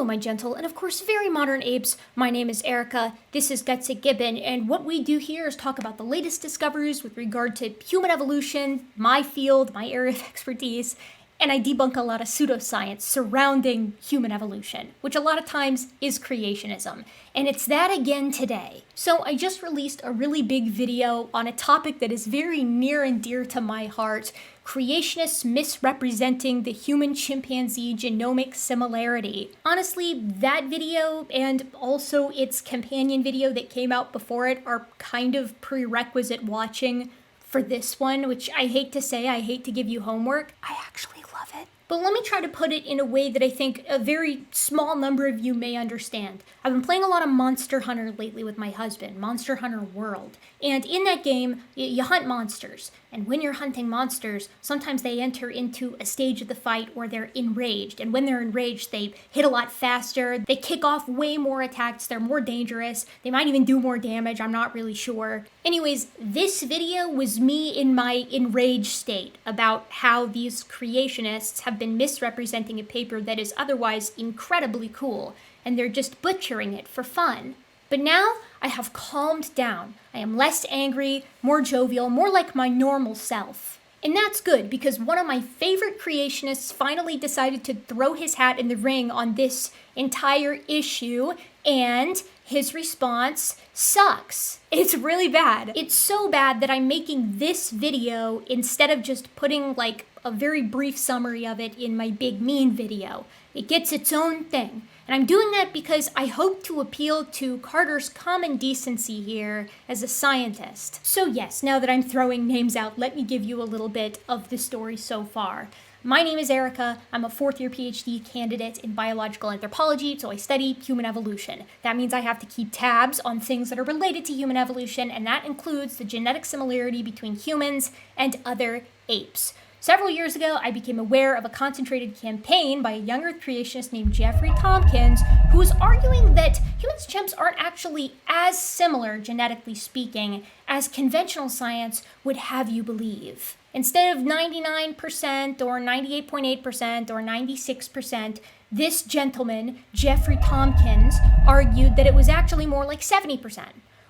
Hello, my gentle and of course very modern apes. My name is Erica. This is gutsickgibbon, and what we do here is talk about the latest discoveries with regard to human evolution, my field, my area of expertise, and I debunk a lot of pseudoscience surrounding human evolution, which a lot of times is creationism. And it's that again today. So I just released a really big video on a topic that is very near and dear to my heart: creationists misrepresenting the human-chimpanzee genomic similarity. Honestly, that video and also its companion video that came out before it are kind of prerequisite watching for this one, which I hate to say, I hate to give you homework. I actually love it. But let me try to put it in a way that I think a very small number of you may understand. I've been playing a lot of Monster Hunter lately with my husband, Monster Hunter World. And in that game, you hunt monsters. And when you're hunting monsters, sometimes they enter into a stage of the fight where they're enraged. And when they're enraged, they hit a lot faster. They kick off way more attacks. They're more dangerous. They might even do more damage. I'm not really sure. Anyways, this video was me in my enraged state about how these creationists have been misrepresenting a paper that is otherwise incredibly cool, and they're just butchering it for fun. But now I have calmed down. I am less angry, more jovial, more like my normal self. And that's good, because one of my favorite creationists finally decided to throw his hat in the ring on this entire issue, and his response sucks. It's really bad. It's so bad that I'm making this video instead of just putting like a very brief summary of it in my Big Mean video. It gets its own thing. And I'm doing that because I hope to appeal to Carter's common decency here as a scientist. So yes, now that I'm throwing names out, let me give you a little bit of the story so far. My name is Erica. I'm a fourth-year PhD candidate in biological anthropology, so I study human evolution. That means I have to keep tabs on things that are related to human evolution, and that includes the genetic similarity between humans and other apes. Several years ago, I became aware of a concentrated campaign by a young Earth creationist named Jeffrey Tompkins, who was arguing that humans and chimps aren't actually as similar, genetically speaking, as conventional science would have you believe. Instead of 99% or 98.8% or 96%, this gentleman, Jeffrey Tompkins, argued that it was actually more like 70%,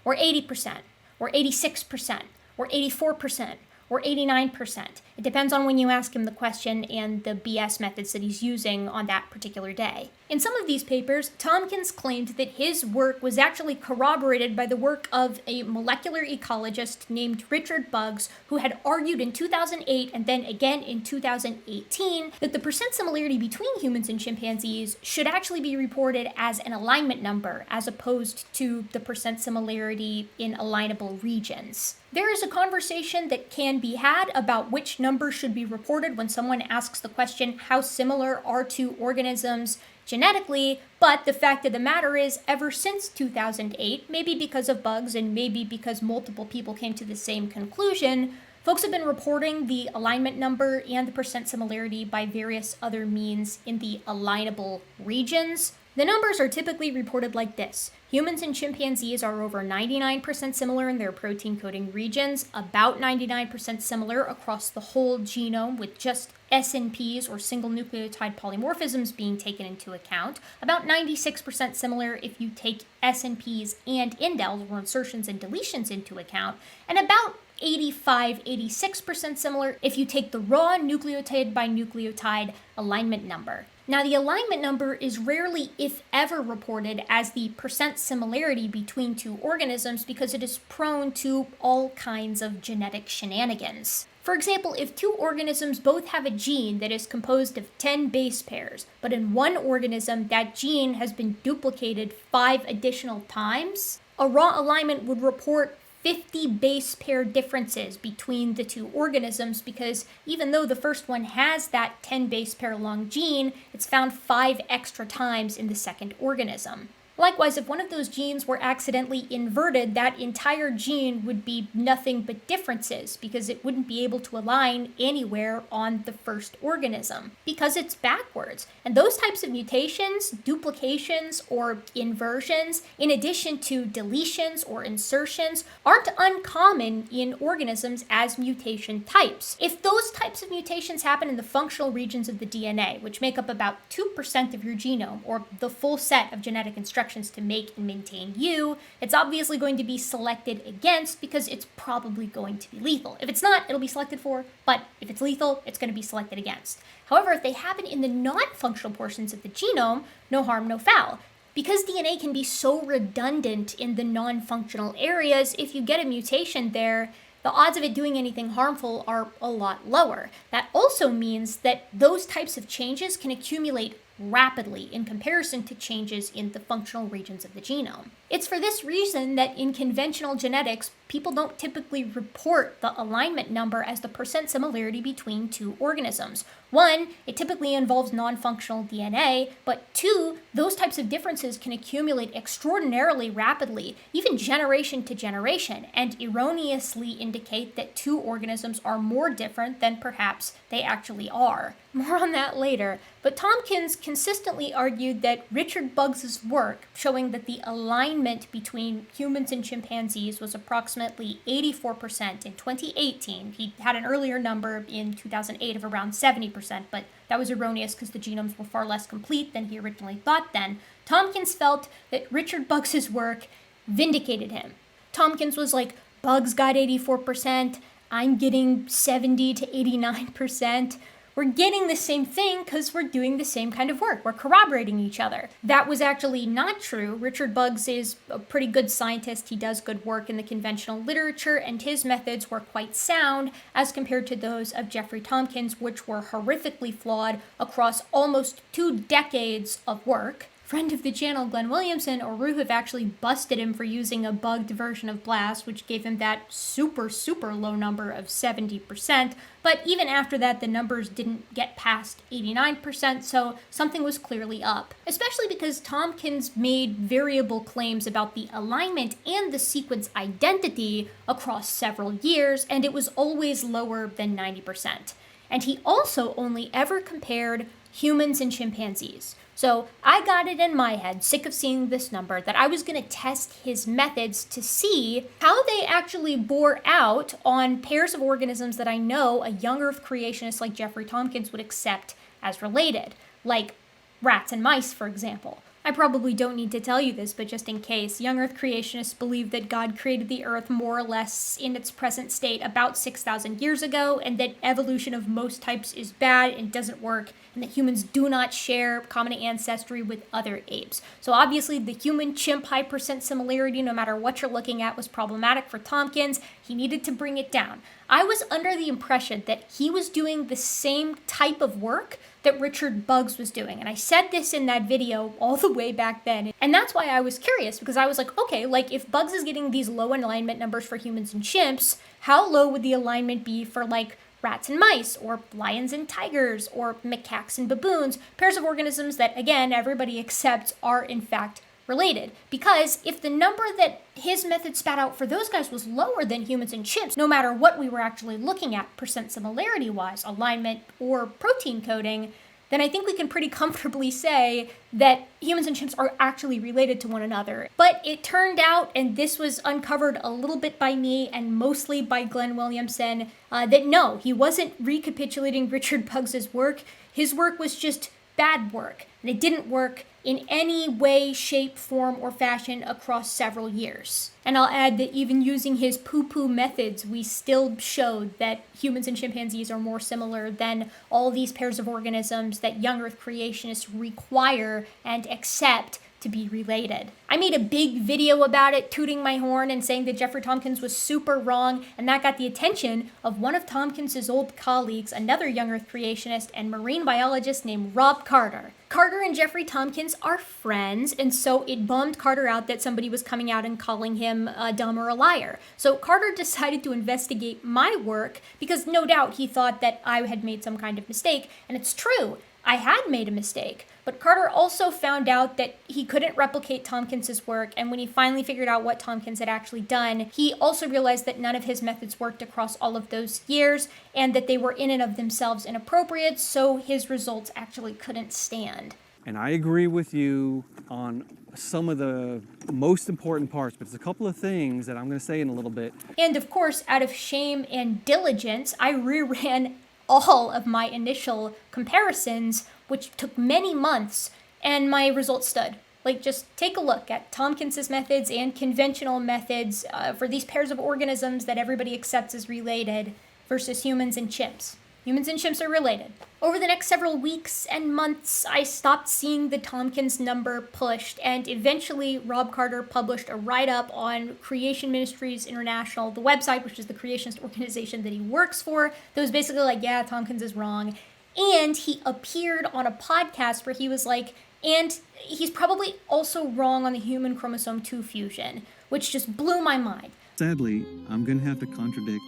or 80%, or 86%, or 84%, or 89%. It depends on when you ask him the question and the BS methods that he's using on that particular day. In some of these papers, Tompkins claimed that his work was actually corroborated by the work of a molecular ecologist named Richard Buggs, who had argued in 2008 and then again in 2018 that the percent similarity between humans and chimpanzees should actually be reported as an alignment number, as opposed to the percent similarity in alignable regions. There is a conversation that can be had about which number should be reported when someone asks the question, how similar are two organisms genetically, but the fact of the matter is, ever since 2008, maybe because of Buggs and maybe because multiple people came to the same conclusion, folks have been reporting the alignment number and the percent similarity by various other means in the alignable regions. The numbers are typically reported like this. Humans and chimpanzees are over 99% similar in their protein coding regions, about 99% similar across the whole genome with just SNPs or single nucleotide polymorphisms being taken into account, about 96% similar if you take SNPs and indels or insertions and deletions into account, and about 86% similar if you take the raw nucleotide by nucleotide alignment number. Now, the alignment number is rarely, if ever, reported as the percent similarity between two organisms because it is prone to all kinds of genetic shenanigans. For example, if two organisms both have a gene that is composed of 10 base pairs, but in one organism that gene has been duplicated 5 additional times, a raw alignment would report 50 base pair differences between the two organisms, because even though the first one has that 10 base pair long gene, it's found 5 extra times in the second organism. Likewise, if one of those genes were accidentally inverted, that entire gene would be nothing but differences because it wouldn't be able to align anywhere on the first organism because it's backwards. And those types of mutations, duplications, or inversions, in addition to deletions or insertions, aren't uncommon in organisms as mutation types. If those types of mutations happen in the functional regions of the DNA, which make up about 2% of your genome, or the full set of genetic instructions to make and maintain you, it's obviously going to be selected against because it's probably going to be lethal. If it's not, it'll be selected for, but if it's lethal, it's going to be selected against. However, if they happen in the non-functional portions of the genome, no harm, no foul. Because DNA can be so redundant in the non-functional areas, if you get a mutation there, the odds of it doing anything harmful are a lot lower. That also means that those types of changes can accumulate rapidly in comparison to changes in the functional regions of the genome. It's for this reason that in conventional genetics, people don't typically report the alignment number as the percent similarity between two organisms. One, it typically involves non-functional DNA, but two, those types of differences can accumulate extraordinarily rapidly, even generation to generation, and erroneously indicate that two organisms are more different than perhaps they actually are. More on that later, but Tompkins consistently argued that Richard Buggs's work showing that the alignment between humans and chimpanzees was approximately 84% in 2018. He had an earlier number in 2008 of around 70%, but that was erroneous because the genomes were far less complete than he originally thought then. Tompkins felt that Richard Buggs's work vindicated him. Tompkins was like, Buggs got 84%, I'm getting 70 to 89%. We're getting the same thing because we're doing the same kind of work. We're corroborating each other. That was actually not true. Richard Buggs is a pretty good scientist. He does good work in the conventional literature, and his methods were quite sound as compared to those of Jeffrey Tompkins, which were horrifically flawed across almost 2 decades of work. Friend of the channel, Glenn Williamson, or Ruhif actually busted him for using a bugged version of BLAST, which gave him that super low number of 70%. But even after that, the numbers didn't get past 89%, so something was clearly up. Especially because Tompkins made variable claims about the alignment and the sequence identity across several years, and it was always lower than 90%. And he also only ever compared humans and chimpanzees. So I got it in my head, sick of seeing this number, that I was going to test his methods to see how they actually bore out on pairs of organisms that I know a young Earth creationist like Jeffrey Tompkins would accept as related, like rats and mice, for example. I probably don't need to tell you this, but just in case, young Earth creationists believe that God created the Earth more or less in its present state about 6,000 years ago, and that evolution of most types is bad and doesn't work, and that humans do not share common ancestry with other apes. So obviously the human-chimp high percent similarity, no matter what you're looking at, was problematic for Tompkins. He needed to bring it down. I was under the impression that he was doing the same type of work that Richard Buggs was doing. And I said this in that video all the way back then. And that's why I was curious, because I was like, okay, like if Buggs is getting these low alignment numbers for humans and chimps, how low would the alignment be for like rats and mice, or lions and tigers, or macaques and baboons, pairs of organisms that, again, everybody accepts are in fact related? Because if the number that his method spat out for those guys was lower than humans and chimps, no matter what we were actually looking at percent similarity wise, alignment or protein coding, then I think we can pretty comfortably say that humans and chimps are actually related to one another. But it turned out, and this was uncovered a little bit by me and mostly by Glenn Williamson, that no, he wasn't recapitulating Richard Buggs's work. His work was just bad work, and it didn't work in any way, shape, form, or fashion across several years. And I'll add that even using his poo-poo methods, we still showed that humans and chimpanzees are more similar than all these pairs of organisms that young Earth creationists require and accept to be related. I made a big video about it, tooting my horn and saying that Jeffrey Tompkins was super wrong, and that got the attention of one of Tompkins's old colleagues, another young Earth creationist and marine biologist named Rob Carter. Carter and Jeffrey Tompkins are friends, and so it bummed Carter out that somebody was coming out and calling him dumb or a liar. So Carter decided to investigate my work because no doubt he thought that I had made some kind of mistake, and it's true. I had made a mistake. But Carter also found out that he couldn't replicate Tompkins's work, and when he finally figured out what Tompkins had actually done, he also realized that none of his methods worked across all of those years, and that they were in and of themselves inappropriate, so his results actually couldn't stand. And I agree with you on some of the most important parts, but there's a couple of things that I'm going to say in a little bit. And of course, out of shame and diligence, I reran all of my initial comparisons, which took many months, and my results stood. Like, just take a look at Tompkins's methods and conventional methods for these pairs of organisms that everybody accepts as related versus humans and chimps. Humans and chimps are related. Over the next several weeks and months, I stopped seeing the Tompkins number pushed, and eventually Rob Carter published a write-up on Creation Ministries International, the website, which is the creationist organization that he works for, that was basically like, yeah, Tompkins is wrong. And he appeared on a podcast where he was like, and he's probably also wrong on the human chromosome 2 fusion, which just blew my mind. Sadly, I'm going to have to contradict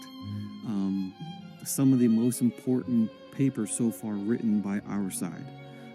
some of the most important papers so far written by our side,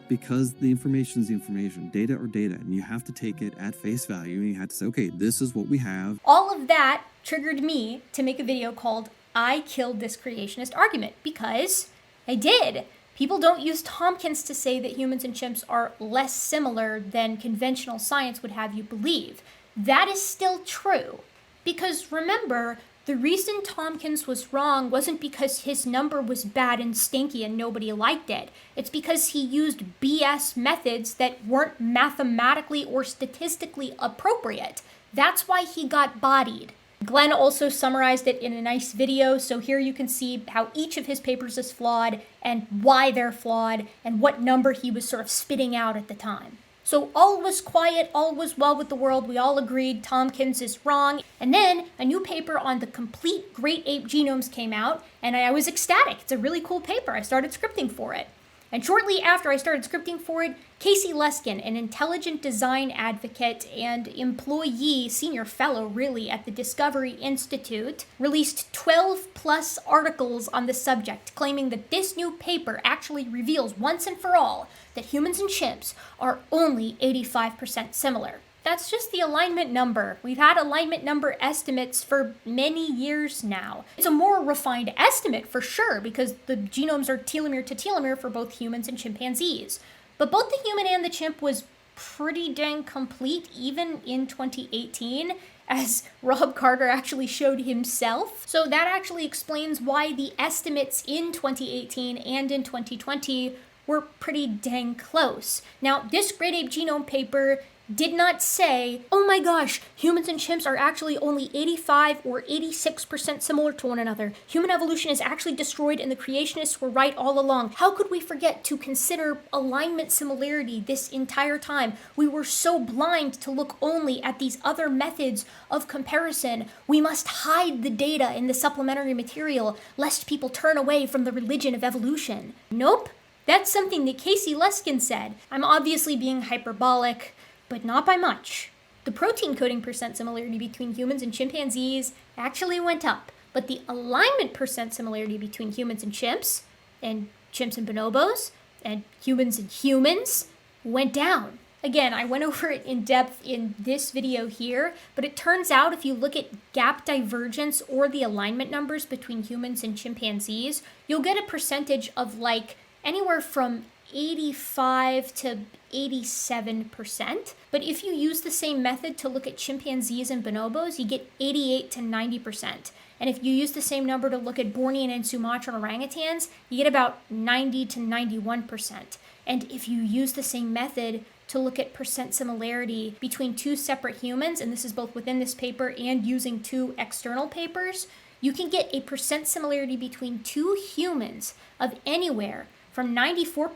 because the information is the information, data are data, and you have to take it at face value, and you have to say, okay, this is what we have. All of that triggered me to make a video called I Killed This Creationist Argument, because I did. People don't use Tompkins to say that humans and chimps are less similar than conventional science would have you believe. That is still true. Because remember, the reason Tompkins was wrong wasn't because his number was bad and stinky and nobody liked it. It's because he used BS methods that weren't mathematically or statistically appropriate. That's why he got bodied. Glenn also summarized it in a nice video, so here you can see how each of his papers is flawed and why they're flawed and what number he was sort of spitting out at the time. So all was quiet, all was well with the world, we all agreed Tompkins is wrong. And then a new paper on the complete great ape genomes came out, and I was ecstatic. It's a really cool paper. I started scripting for it. And shortly after I started scripting for it, Casey Luskin, an intelligent design advocate and employee, senior fellow really, at the Discovery Institute, released 12 plus articles on the subject, claiming that this new paper actually reveals once and for all that humans and chimps are only 85% similar. That's just the alignment number. We've had alignment number estimates for many years now. It's a more refined estimate for sure, because the genomes are telomere to telomere for both humans and chimpanzees. But both the human and the chimp was pretty dang complete even in 2018, as Rob Carter actually showed himself. So that actually explains why the estimates in 2018 and in 2020 were pretty dang close. Now, this Great Ape Genome paper did not say, oh my gosh, humans and chimps are actually only 85 or 86% similar to one another. Human evolution is actually destroyed and the creationists were right all along. How could we forget to consider alignment similarity this entire time? We were so blind to look only at these other methods of comparison. We must hide the data in the supplementary material lest people turn away from the religion of evolution. Nope, that's something that Casey Luskin said. I'm obviously being hyperbolic, but not by much. The protein coding percent similarity between humans and chimpanzees actually went up, but the alignment percent similarity between humans and chimps and bonobos, and humans went down. Again, I went over it in depth in this video here, but it turns out if you look at gap divergence or the alignment numbers between humans and chimpanzees, you'll get a percentage of like anywhere from 85 to 87%. But if you use the same method to look at chimpanzees and bonobos, you get 88 to 90%. And if you use the same number to look at Bornean and Sumatran orangutans, you get about 90 to 91%. And if you use the same method to look at percent similarity between two separate humans, and this is both within this paper and using two external papers, you can get a percent similarity between two humans of anywhere from 94%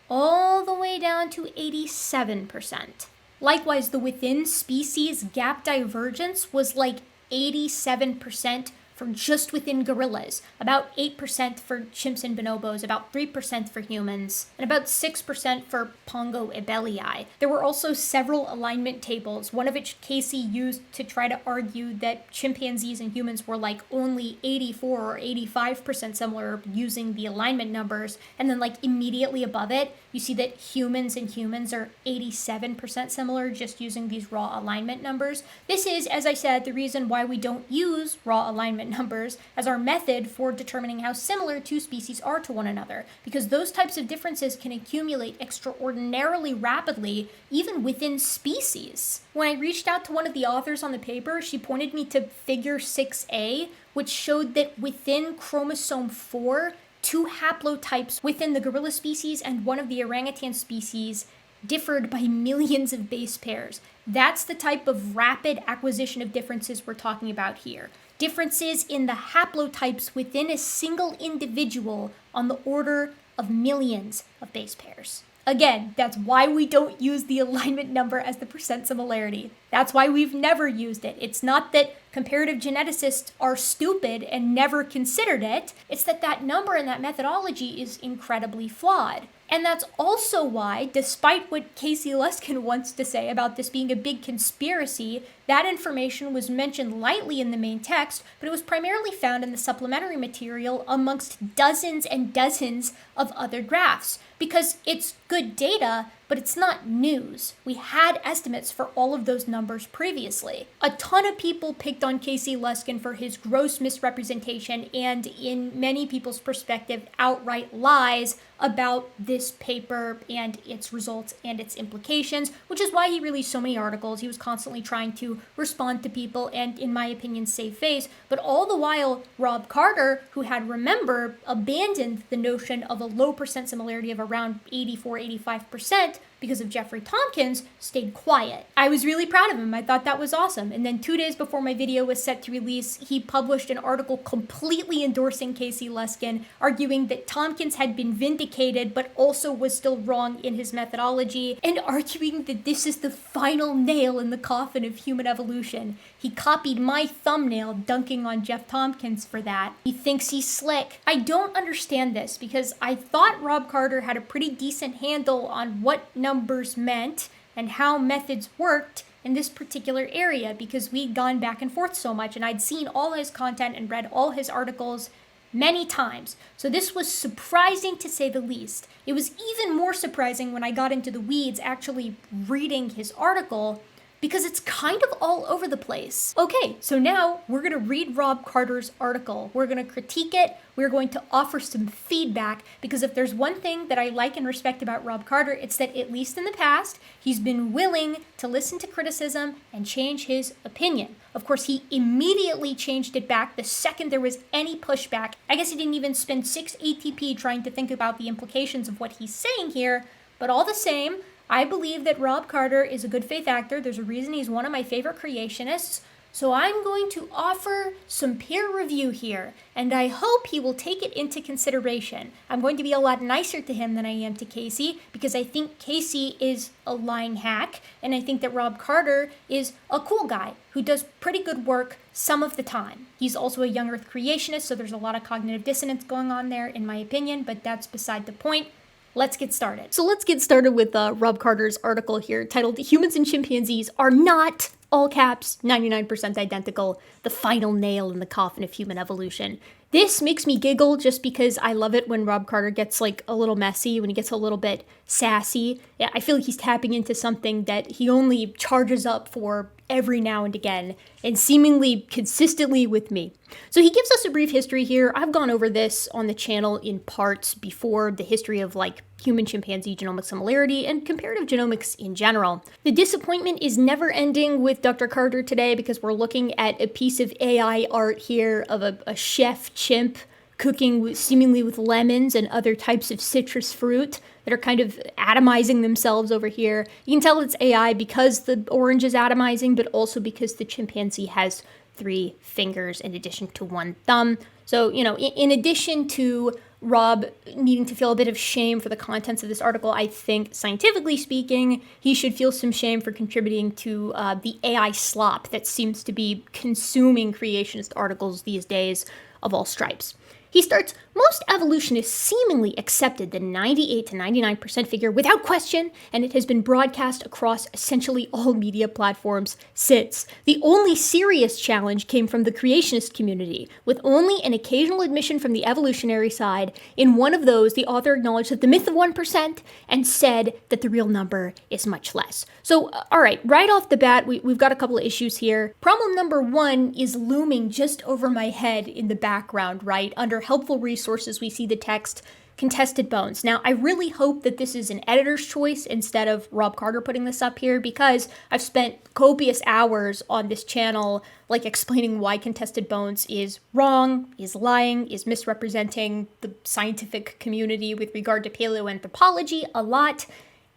all the way down to 87%. Likewise, the within species gap divergence was like 87% for just within gorillas, about 8% for chimps and bonobos, about 3% for humans, and about 6% for Pongo abelii. There were also several alignment tables, one of which Casey used to try to argue that chimpanzees and humans were like only 84 or 85% similar using the alignment numbers, and then like immediately above it, you see that humans and humans are 87% similar just using these raw alignment numbers. This is, as I said, the reason why we don't use raw alignment numbers as our method for determining how similar two species are to one another, because those types of differences can accumulate extraordinarily rapidly even within species. When I reached out to one of the authors on the paper, she pointed me to figure 6a, which showed that within chromosome 4, 2 haplotypes within the gorilla species and one of the orangutan species differed by millions of base pairs. That's the type of rapid acquisition of differences we're talking about here. Differences in the haplotypes within a single individual on the order of millions of base pairs. Again, that's why we don't use the alignment number as the percent similarity. That's why we've never used it. It's not that comparative geneticists are stupid and never considered it. It's that that number and that methodology is incredibly flawed. And that's also why, despite what Casey Luskin wants to say about this being a big conspiracy, that information was mentioned lightly in the main text, but it was primarily found in the supplementary material amongst dozens and dozens of other drafts. Because it's good data, but it's not news. We had estimates for all of those numbers previously. A ton of people picked on Casey Luskin for his gross misrepresentation and, in many people's perspective, outright lies about this paper and its results and its implications, which is why he released so many articles. He was constantly trying to respond to people and, in my opinion, save face. But all the while, Rob Carter, who had, remember, abandoned the notion of a low percent similarity of around 84-85% because of Jeffrey Tompkins, stayed quiet. I was really proud of him. I thought that was awesome. And then 2 days before my video was set to release, he published an article completely endorsing Casey Luskin, arguing that Tompkins had been vindicated but also was still wrong in his methodology, and arguing that this is the final nail in the coffin of human evolution. He copied my thumbnail dunking on Jeff Tompkins for that. He thinks he's slick. I don't understand this because I thought Rob Carter had a pretty decent handle on what numbers meant and how methods worked in this particular area, because we'd gone back and forth so much and I'd seen all his content and read all his articles many times. So this was surprising to say the least. It was even more surprising when I got into the weeds actually reading his article, because it's kind of all over the place. Okay, so now we're gonna read Rob Carter's article. We're gonna critique it. We're going to offer some feedback, because if there's one thing that I like and respect about Rob Carter, it's that at least in the past, he's been willing to listen to criticism and change his opinion. Of course, he immediately changed it back the second there was any pushback. I guess he didn't even spend 6 ATP trying to think about the implications of what he's saying here, but all the same, I believe that Rob Carter is a good faith actor. There's a reason he's one of my favorite creationists. So I'm going to offer some peer review here, and I hope he will take it into consideration. I'm going to be a lot nicer to him than I am to Casey, because I think Casey is a lying hack, and I think that Rob Carter is a cool guy who does pretty good work some of the time. He's also a young earth creationist, so there's a lot of cognitive dissonance going on there, in my opinion, but that's beside the point. Let's get started. So let's get started with Rob Carter's article here titled "Humans and Chimpanzees Are Not, all caps, 99% identical, the final nail in the coffin of human evolution." This makes me giggle just because I love it when Rob Carter gets like a little messy, when he gets a little bit sassy. Yeah, I feel like he's tapping into something that he only charges up for every now and again, and seemingly consistently with me. So he gives us a brief history here. I've gone over this on the channel in parts before, the history of like human-chimpanzee genomic similarity and comparative genomics in general. The disappointment is never ending with Dr. Carter today, because we're looking at a piece of AI art here of a chef chimp cooking seemingly with lemons and other types of citrus fruit that are kind of atomizing themselves over here. You can tell it's AI because the orange is atomizing, but also because the chimpanzee has 3 fingers in addition to 1 thumb. So, you know, in addition to Rob needing to feel a bit of shame for the contents of this article. I think, scientifically speaking, he should feel some shame for contributing to the AI slop that seems to be consuming creationist articles these days of all stripes. He starts, most evolutionists seemingly accepted the 98 to 99% figure without question, and it has been broadcast across essentially all media platforms since. The only serious challenge came from the creationist community, with only an occasional admission from the evolutionary side. In one of those, the author acknowledged that the myth of 1% and said that the real number is much less. So, all right, right off the bat, we've got a couple of issues here. Problem number one is looming just over my head in the background, right? Under helpful resources, we see the text contested bones. Now, I really hope that this is an editor's choice instead of Rob Carter putting this up here, because I've spent copious hours on this channel, like explaining why contested bones is wrong, is lying, is misrepresenting the scientific community with regard to paleoanthropology a lot.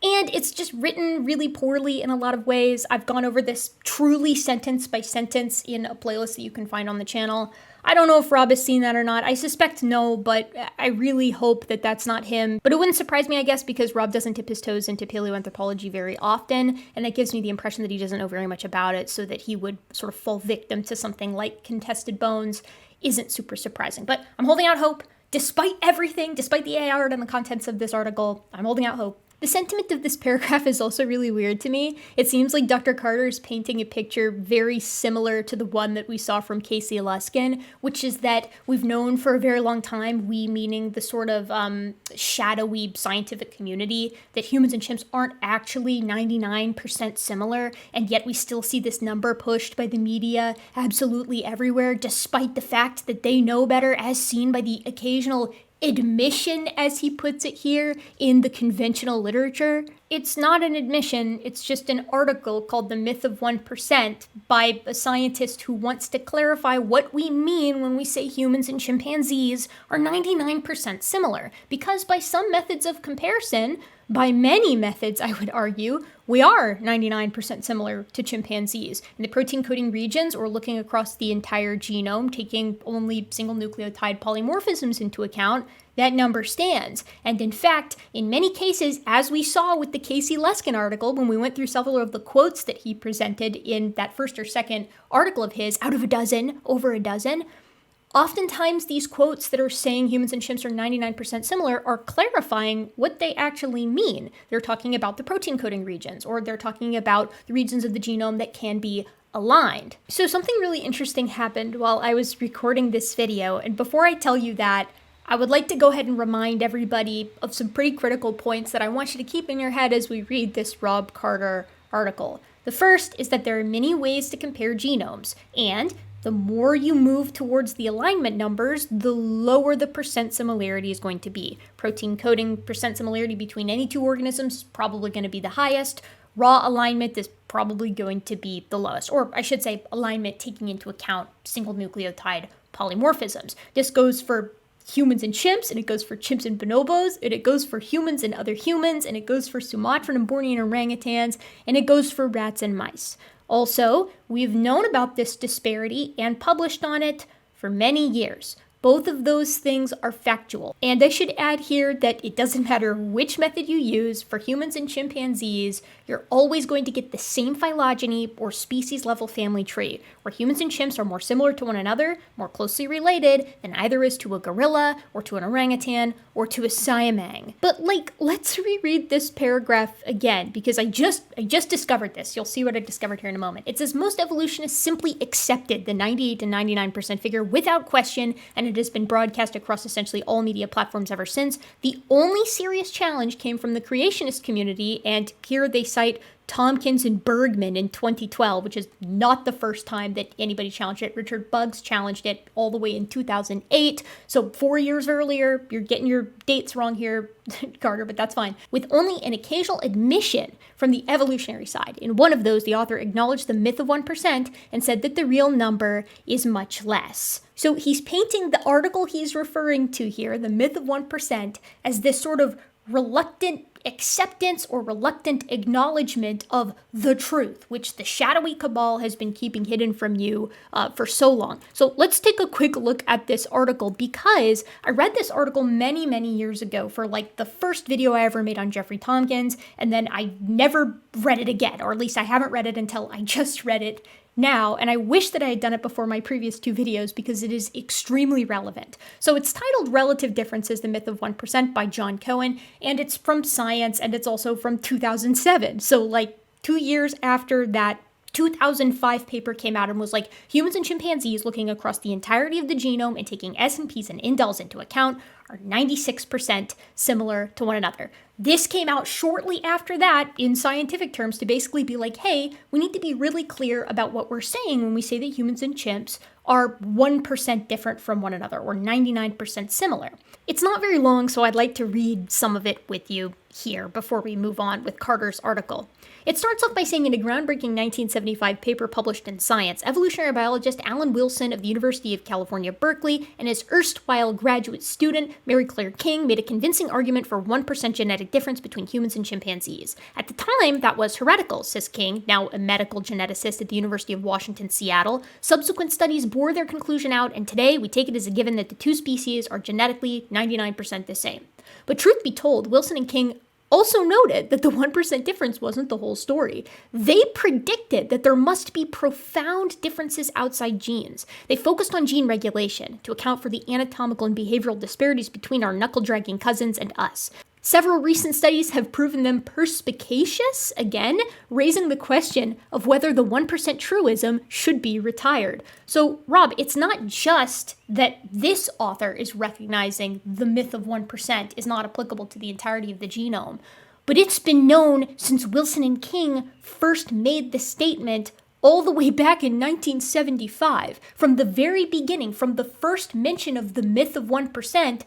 And it's just written really poorly in a lot of ways. I've gone over this truly sentence by sentence in a playlist that you can find on the channel. I don't know if Rob has seen that or not. I suspect no, but I really hope that that's not him. But it wouldn't surprise me, I guess, because Rob doesn't dip his toes into paleoanthropology very often, and that gives me the impression that he doesn't know very much about it, so that he would sort of fall victim to something like contested bones isn't super surprising. But I'm holding out hope. Despite everything, despite the AI art and the contents of this article, I'm holding out hope. The sentiment of this paragraph is also really weird to me. It seems like Dr. Carter is painting a picture very similar to the one that we saw from Casey Luskin, which is that we've known for a very long time, we meaning the sort of shadowy scientific community, that humans and chimps aren't actually 99% similar, and yet we still see this number pushed by the media absolutely everywhere, despite the fact that they know better, as seen by the occasional admission, as he puts it here, in the conventional literature. It's not an admission, it's just an article called The Myth of 1% by a scientist who wants to clarify what we mean when we say humans and chimpanzees are 99% similar. Because by some methods of comparison, by many methods, I would argue, we are 99% similar to chimpanzees. In the protein coding regions, or looking across the entire genome, taking only single nucleotide polymorphisms into account, that number stands. And in fact, in many cases, as we saw with the Casey Luskin article, when we went through several of the quotes that he presented in that first or second article of his, out of a dozen, over a dozen, oftentimes these quotes that are saying humans and chimps are 99% similar are clarifying what they actually mean. They're talking about the protein coding regions, or they're talking about the regions of the genome that can be aligned. So something really interesting happened while I was recording this video, and before I tell you that, I would like to go ahead and remind everybody of some pretty critical points that I want you to keep in your head as we read this Rob Carter article. The first is that there are many ways to compare genomes, and the more you move towards the alignment numbers, the lower the percent similarity is going to be. Protein coding percent similarity between any two organisms is probably going to be the highest. Raw alignment is probably going to be the lowest, or I should say alignment taking into account single nucleotide polymorphisms. This goes for humans and chimps, and it goes for chimps and bonobos, and it goes for humans and other humans, and it goes for Sumatran and Bornean orangutans, and it goes for rats and mice. Also, we've known about this disparity and published on it for many years. Both of those things are factual. And I should add here that it doesn't matter which method you use for humans and chimpanzees, you're always going to get the same phylogeny or species level family tree, where humans and chimps are more similar to one another, more closely related than either is to a gorilla or to an orangutan or to a siamang. But let's reread this paragraph again, because I just discovered this. You'll see what I discovered here in a moment. It says most evolutionists simply accepted the 98 to 99% figure without question, and it has been broadcast across essentially all media platforms ever since. The only serious challenge came from the creationist community, and here they cite Tompkins and Berrigan in 2012, which is not the first time that anybody challenged it. Richard Buggs challenged it all the way in 2008. So 4 years earlier. You're getting your dates wrong here, Carter, but that's fine. With only an occasional admission from the evolutionary side. In one of those, the author acknowledged the myth of 1% and said that the real number is much less. So he's painting the article he's referring to here, the myth of 1%, as this sort of reluctant acceptance or reluctant acknowledgement of the truth, which the shadowy cabal has been keeping hidden from you for so long. So let's take a quick look at this article, because I read this article many, many years ago for like the first video I ever made on Jeffrey Tompkins, and then I never read it again, or at least I haven't read it until I just read it now, and I wish that I had done it before my previous two videos because it is extremely relevant. So it's titled Relative Differences, The Myth of 1% by John Cohen, and it's from Science, and it's also from 2007. So like 2 years after that 2005 paper came out and was like, humans and chimpanzees looking across the entirety of the genome and taking SNPs and indels into account are 96% similar to one another. This came out shortly after that in scientific terms to basically be like, hey, we need to be really clear about what we're saying when we say that humans and chimps are 1% different from one another, or 99% similar. It's not very long, so I'd like to read some of it with you here before we move on with Carter's article. It starts off by saying, in a groundbreaking 1975 paper published in Science, evolutionary biologist Alan Wilson of the University of California, Berkeley, and his erstwhile graduate student, Mary Claire King, made a convincing argument for 1% genetic difference between humans and chimpanzees. At the time, that was heretical, says King, now a medical geneticist at the University of Washington, Seattle. Subsequent studies bore their conclusion out, and today we take it as a given that the two species are genetically 99% the same. But truth be told, Wilson and King also noted that the 1% difference wasn't the whole story. They predicted that there must be profound differences outside genes. They focused on gene regulation to account for the anatomical and behavioral disparities between our knuckle-dragging cousins and us. Several recent studies have proven them perspicacious, again, raising the question of whether the 1% truism should be retired. So, Rob, it's not just that this author is recognizing the myth of 1% is not applicable to the entirety of the genome, but it's been known since Wilson and King first made the statement all the way back in 1975. From the very beginning, from the first mention of the myth of 1%,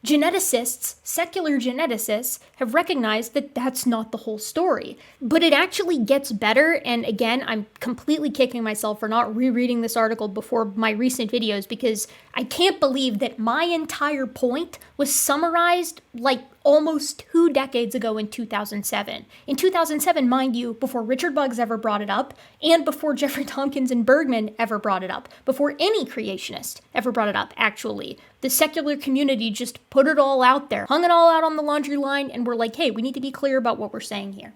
geneticists, secular geneticists, have recognized that that's not the whole story. But it actually gets better, and again, I'm completely kicking myself for not rereading this article before my recent videos, because I can't believe that my entire point was summarized like almost 2 decades ago in 2007. In 2007, mind you, before Richard Buggs ever brought it up, and before Jeffrey Tompkins and Bergman ever brought it up, before any creationist ever brought it up, actually. The secular community just put it all out there, hung it all out on the laundry line, and we're like, hey, we need to be clear about what we're saying here.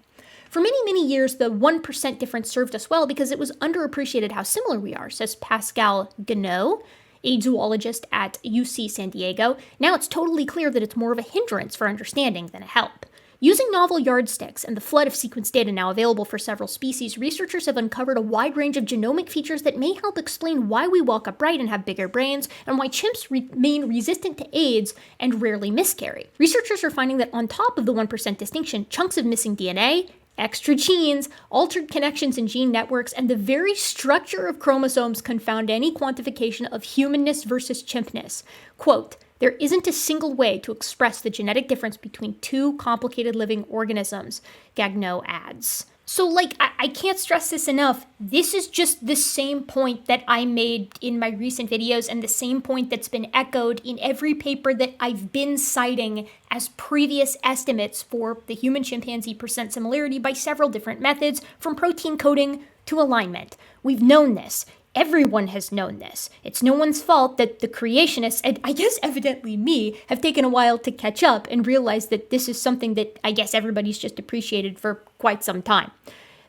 For many, many years, the 1% difference served us well because it was underappreciated how similar we are, says Pascal Guenot, a zoologist at UC San Diego. Now it's totally clear that it's more of a hindrance for understanding than a help. Using novel yardsticks and the flood of sequence data now available for several species, researchers have uncovered a wide range of genomic features that may help explain why we walk upright and have bigger brains, and why chimps remain resistant to AIDS and rarely miscarry. Researchers are finding that on top of the 1% distinction, chunks of missing DNA, extra genes, altered connections in gene networks, and the very structure of chromosomes confound any quantification of humanness versus chimpness. Quote, there isn't a single way to express the genetic difference between two complicated living organisms, Gagnon adds. So, I can't stress this enough. This is just the same point that I made in my recent videos, and the same point that's been echoed in every paper that I've been citing as previous estimates for the human-chimpanzee percent similarity by several different methods, from protein coding to alignment. We've known this. Everyone has known this. It's no one's fault that the creationists, and I guess evidently me, have taken a while to catch up and realize that this is something that I guess everybody's just appreciated for quite some time.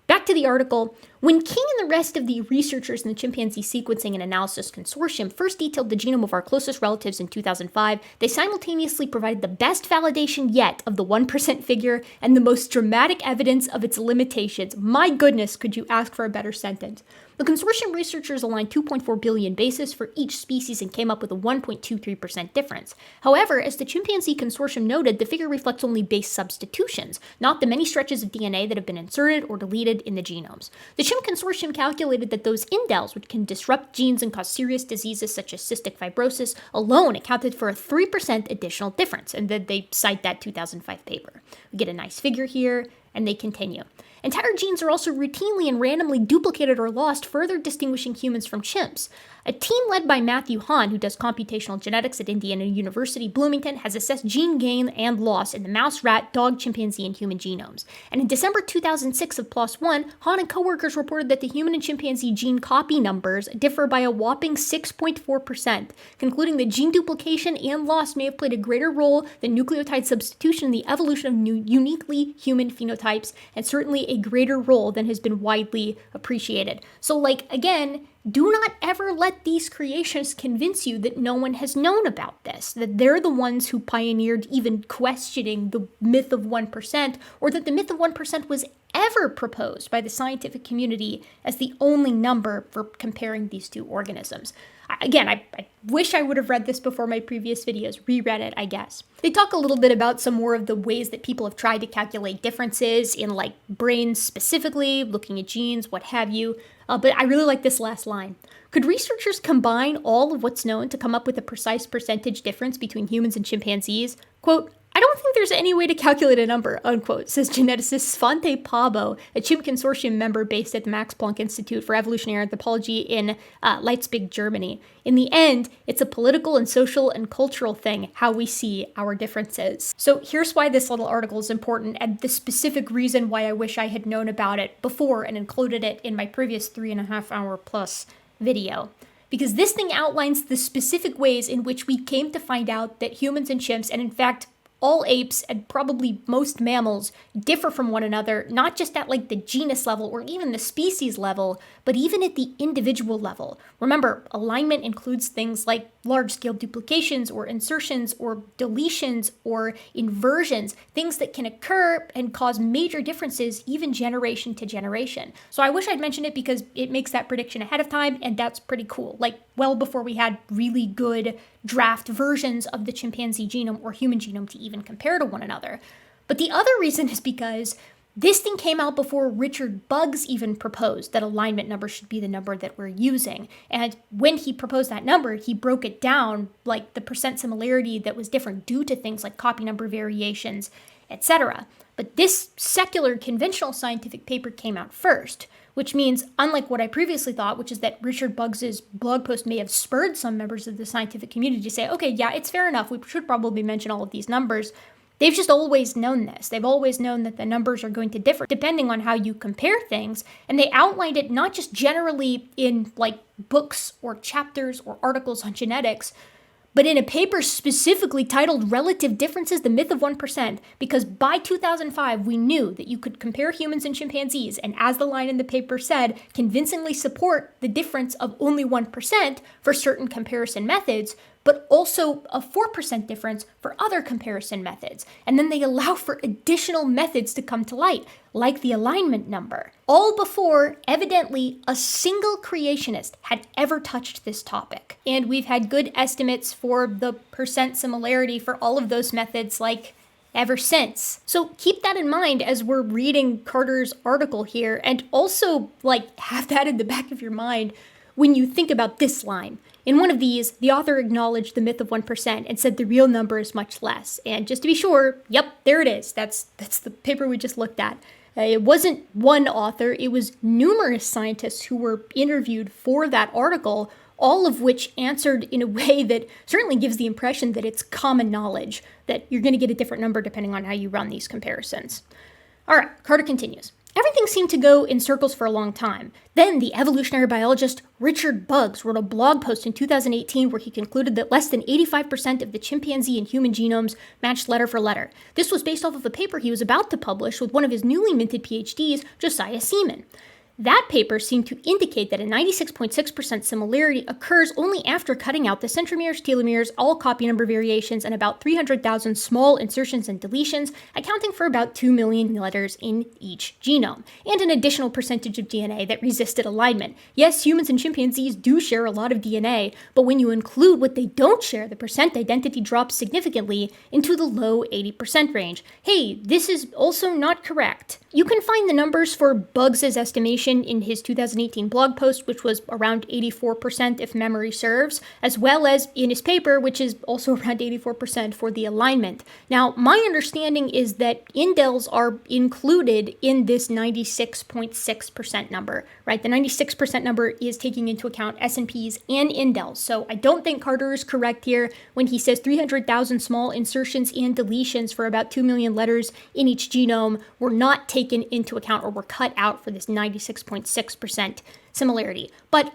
Back to the article. When King and the rest of the researchers in the Chimpanzee Sequencing and Analysis Consortium first detailed the genome of our closest relatives in 2005, they simultaneously provided the best validation yet of the 1% figure and the most dramatic evidence of its limitations. My goodness, could you ask for a better sentence? The consortium researchers aligned 2.4 billion bases for each species and came up with a 1.23% difference. However, as the Chimpanzee Consortium noted, the figure reflects only base substitutions, not the many stretches of DNA that have been inserted or deleted in the genomes. The Chimp Consortium calculated that those indels, which can disrupt genes and cause serious diseases such as cystic fibrosis, alone accounted for a 3% additional difference, and then they cite that 2005 paper. We get a nice figure here, and they continue. Entire genes are also routinely and randomly duplicated or lost, further distinguishing humans from chimps. A team led by Matthew Hahn, who does computational genetics at Indiana University, Bloomington, has assessed gene gain and loss in the mouse, rat, dog, chimpanzee, and human genomes. And in December 2006 of PLOS One, Hahn and coworkers reported that the human and chimpanzee gene copy numbers differ by a whopping 6.4%, concluding that gene duplication and loss may have played a greater role than nucleotide substitution in the evolution of uniquely human phenotypes, and certainly a greater role than has been widely appreciated. So, again, do not ever let these creationists convince you that no one has known about this, that they're the ones who pioneered even questioning the myth of 1%, or that the myth of 1% was ever proposed by the scientific community as the only number for comparing these two organisms. Again, I wish I would have read this before my previous videos, reread it, I guess. They talk a little bit about some more of the ways that people have tried to calculate differences in brains specifically, looking at genes, what have you. But I really like this last line. Could researchers combine all of what's known to come up with a precise percentage difference between humans and chimpanzees? Quote, I don't think there's any way to calculate a number, unquote, says geneticist Svante Pabo, a chimp consortium member based at the Max Planck Institute for Evolutionary Anthropology in Leipzig, Germany. In the end, it's a political and social and cultural thing, how we see our differences. So here's why this little article is important, and the specific reason why I wish I had known about it before and included it in my previous 3.5 hour plus video. Because this thing outlines the specific ways in which we came to find out that humans and chimps, and in fact, all apes and probably most mammals differ from one another, not just at the genus level or even the species level, but even at the individual level. Remember, alignment includes things like large-scale duplications or insertions or deletions or inversions, things that can occur and cause major differences even generation to generation. So I wish I'd mentioned it because it makes that prediction ahead of time, and that's pretty cool. Well before we had really good draft versions of the chimpanzee genome or human genome to even compare to one another. But the other reason is because this thing came out before Richard Buggs even proposed that alignment number should be the number that we're using. And when he proposed that number, he broke it down the percent similarity that was different due to things like copy number variations, etc. But this secular conventional scientific paper came out first, which means, unlike what I previously thought, which is that Richard Buggs's blog post may have spurred some members of the scientific community to say, okay, yeah, it's fair enough, we should probably mention all of these numbers. They've just always known this. They've always known that the numbers are going to differ depending on how you compare things, and they outlined it not just generally in books or chapters or articles on genetics, but in a paper specifically titled Relative Differences, the Myth of 1%, because by 2005, we knew that you could compare humans and chimpanzees, and as the line in the paper said, convincingly support the difference of only 1% for certain comparison methods, but also a 4% difference for other comparison methods. And then they allow for additional methods to come to light, like the alignment number. All before, evidently, a single creationist had ever touched this topic. And we've had good estimates for the percent similarity for all of those methods, ever since. So keep that in mind as we're reading Carter's article here, and also, have that in the back of your mind when you think about this line. In one of these, the author acknowledged the myth of 1% and said the real number is much less. And just to be sure, yep, there it is. That's the paper we just looked at. It wasn't one author, it was numerous scientists who were interviewed for that article, all of which answered in a way that certainly gives the impression that it's common knowledge, that you're going to get a different number depending on how you run these comparisons. All right, Carter continues. Everything seemed to go in circles for a long time. Then the evolutionary biologist Richard Buggs wrote a blog post in 2018 where he concluded that less than 85% of the chimpanzee and human genomes matched letter for letter. This was based off of a paper he was about to publish with one of his newly minted PhDs, Josiah Seaman. That paper seemed to indicate that a 96.6% similarity occurs only after cutting out the centromeres, telomeres, all copy number variations, and about 300,000 small insertions and deletions, accounting for about 2 million letters in each genome, and an additional percentage of DNA that resisted alignment. Yes, humans and chimpanzees do share a lot of DNA, but when you include what they don't share, the percent identity drops significantly into the low 80% range. Hey, this is also not correct. You can find the numbers for Buggs' estimation information in his 2018 blog post, which was around 84% if memory serves, as well as in his paper, which is also around 84% for the alignment. Now, my understanding is that indels are included in this 96.6% number, right? The 96% number is taking into account SNPs and indels. So I don't think Carter is correct here when he says 300,000 small insertions and deletions for about 2 million letters in each genome were not taken into account or were cut out for this 96.6% similarity. But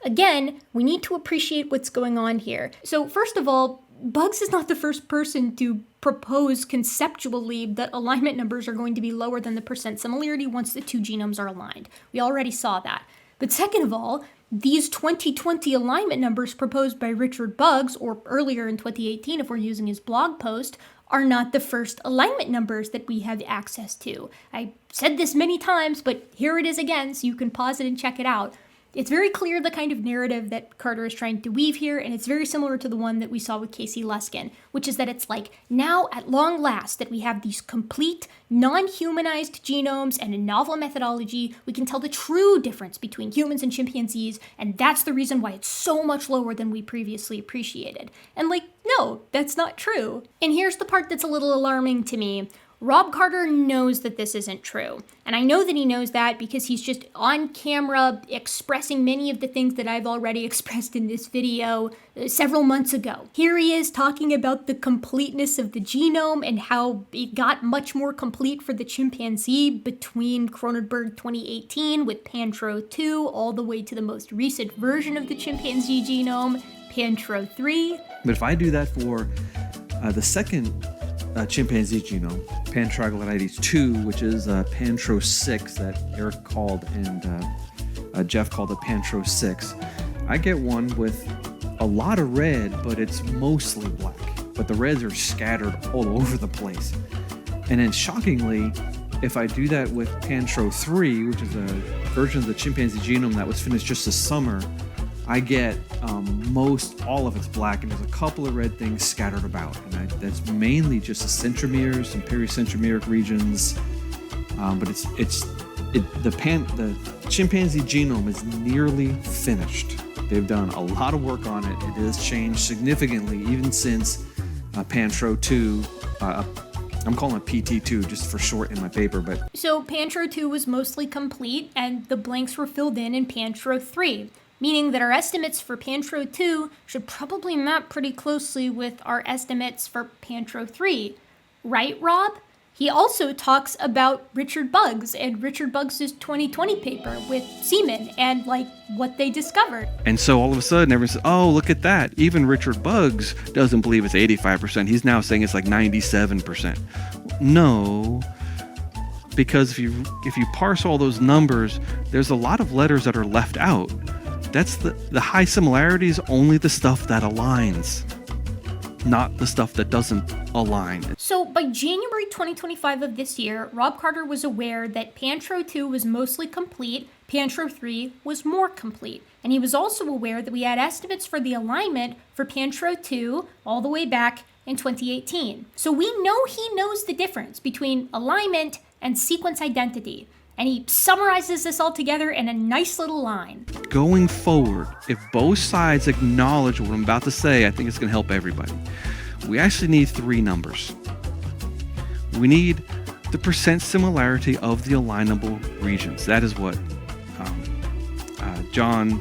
again, we need to appreciate what's going on here. So first of all, Bugs is not the first person to propose conceptually that alignment numbers are going to be lower than the percent similarity once the two genomes are aligned. We already saw that. But second of all, these 2020 alignment numbers proposed by Richard Bugs, or earlier in 2018 if we're using his blog post, are not the first alignment numbers that we have access to. I said this many times, but here it is again, so you can pause it and check it out. It's very clear the kind of narrative that Carter is trying to weave here, and it's very similar to the one that we saw with Casey Luskin, which is that it's now at long last that we have these complete, non-humanized genomes and a novel methodology, we can tell the true difference between humans and chimpanzees, and that's the reason why it's so much lower than we previously appreciated. And no, that's not true. And here's the part that's a little alarming to me. Rob Carter knows that this isn't true. And I know that he knows that because he's just on camera expressing many of the things that I've already expressed in this video several months ago. Here he is talking about the completeness of the genome and how it got much more complete for the chimpanzee between Cronenberg 2018 with Pantro 2 all the way to the most recent version of the chimpanzee genome, Pantro 3. But if I do that for the second chimpanzee genome, Pantroglodytes 2, which is Pantro 6 that Eric called and Jeff called it Pantro 6, I get one with a lot of red, but it's mostly black. But the reds are scattered all over the place. And then shockingly, if I do that with Pantro 3, which is a version of the chimpanzee genome that was finished just this summer, I get most all of it's black, and there's a couple of red things scattered about, and that's mainly just the centromeres, some pericentromeric regions. But the chimpanzee genome is nearly finished. They've done a lot of work on it. It has changed significantly even since Pantro 2. I'm calling it PT2 just for short in my paper, but so Pantro 2 was mostly complete, and the blanks were filled in Pantro 3. Meaning that our estimates for Pantro 2 should probably map pretty closely with our estimates for Pantro 3. Right, Rob? He also talks about Richard Bugs and Richard Bugs' 2020 paper with semen and, what they discovered. And so all of a sudden everyone says, oh, look at that. Even Richard Bugs doesn't believe it's 85%. He's now saying it's 97%. No. Because if you parse all those numbers, there's a lot of letters that are left out. That's the high similarity is only the stuff that aligns, not the stuff that doesn't align. So by January 2025 of this year, Rob Carter was aware that Pantro 2 was mostly complete, Pantro 3 was more complete. And he was also aware that we had estimates for the alignment for Pantro 2 all the way back in 2018. So we know he knows the difference between alignment and sequence identity. And he summarizes this all together in a nice little line. Going forward, if both sides acknowledge what I'm about to say, I think it's going to help everybody. We actually need three numbers. We need the percent similarity of the alignable regions. That is what John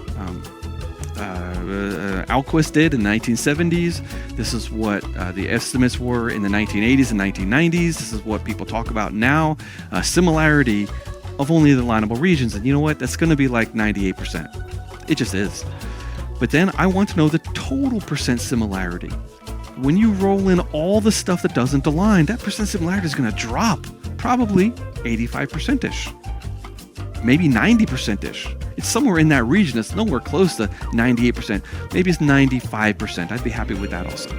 Alquist did in the 1970s. This is what the estimates were in the 1980s and 1990s. This is what people talk about now. Similarity of only the alignable regions. And you know what? That's going to be 98%. It just is. But then I want to know the total percent similarity. When you roll in all the stuff that doesn't align, that percent similarity is going to drop. Probably 85%-ish. Maybe 90%-ish. It's somewhere in that region. It's nowhere close to 98%. Maybe it's 95%. I'd be happy with that also.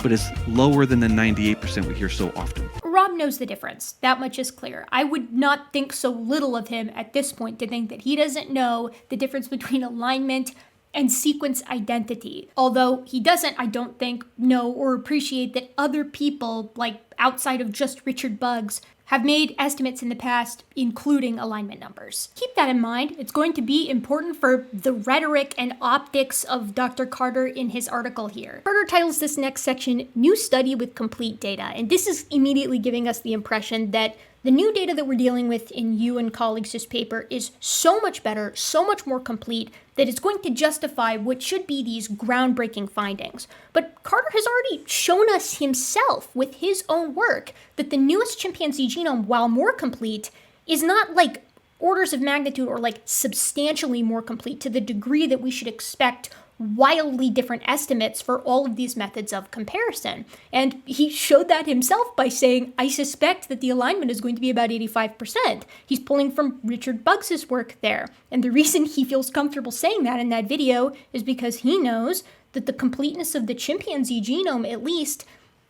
But it's lower than the 98% we hear so often. Rob knows the difference. That much is clear. I would not think so little of him at this point to think that he doesn't know the difference between alignment and sequence identity. Although he doesn't, I don't think, know or appreciate that other people, like outside of just Richard Buggs, have made estimates in the past, including alignment numbers. Keep that in mind. It's going to be important for the rhetoric and optics of Dr. Carter in his article here. Carter titles this next section, New Study with Complete Data, and this is immediately giving us the impression that the new data that we're dealing with in you and colleagues' paper is so much better, so much more complete, that it's going to justify what should be these groundbreaking findings. But Carter has already shown us himself with his own work that the newest chimpanzee genome, while more complete, is not like orders of magnitude or like substantially more complete to the degree that we should expect wildly different estimates for all of these methods of comparison. And he showed that himself by saying, I suspect that the alignment is going to be about 85%. He's pulling from Richard Buggs' work there. And the reason he feels comfortable saying that in that video is because he knows that the completeness of the chimpanzee genome, at least,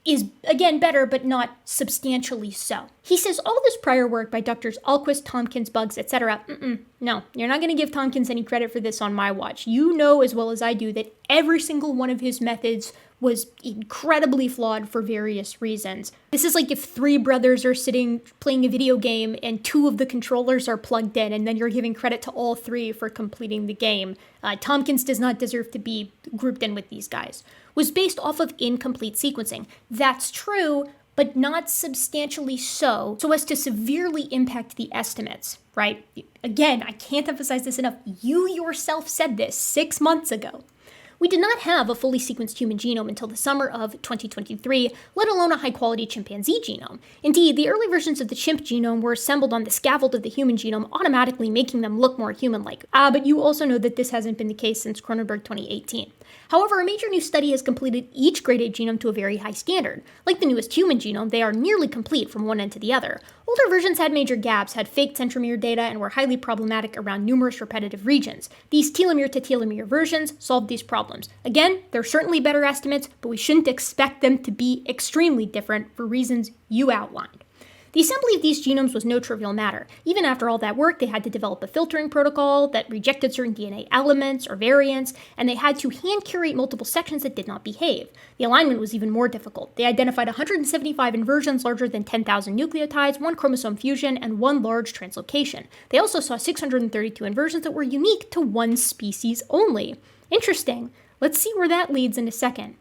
is, again, better, but not substantially so. He says all this prior work by Drs. Ahlquist, Tompkins, Buggs, etc. No, you're not going to give Tompkins any credit for this on my watch. You know as well as I do that every single one of his methods was incredibly flawed for various reasons. This is like if three brothers are sitting playing a video game and two of the controllers are plugged in, and then you're giving credit to all three for completing the game. Tompkins does not deserve to be grouped in with these guys. Was based off of incomplete sequencing. That's true, but not substantially so as to severely impact the estimates, right? Again, I can't emphasize this enough. You yourself said this 6 months ago. We did not have a fully sequenced human genome until the summer of 2023, let alone a high-quality chimpanzee genome. Indeed, the early versions of the chimp genome were assembled on the scaffold of the human genome, automatically making them look more human-like. But you also know that this hasn't been the case since Cronenberg 2018. However, a major new study has completed each grade A genome to a very high standard. Like the newest human genome, they are nearly complete from one end to the other. Older versions had major gaps, had fake centromere data, and were highly problematic around numerous repetitive regions. These telomere to telomere versions solved these problems. Again, they're certainly better estimates, but we shouldn't expect them to be extremely different for reasons you outlined. The assembly of these genomes was no trivial matter. Even after all that work, they had to develop a filtering protocol that rejected certain DNA elements or variants, and they had to hand-curate multiple sections that did not behave. The alignment was even more difficult. They identified 175 inversions larger than 10,000 nucleotides, 1 chromosome fusion, and 1 large translocation. They also saw 632 inversions that were unique to one species only. Interesting. Let's see where that leads in a second.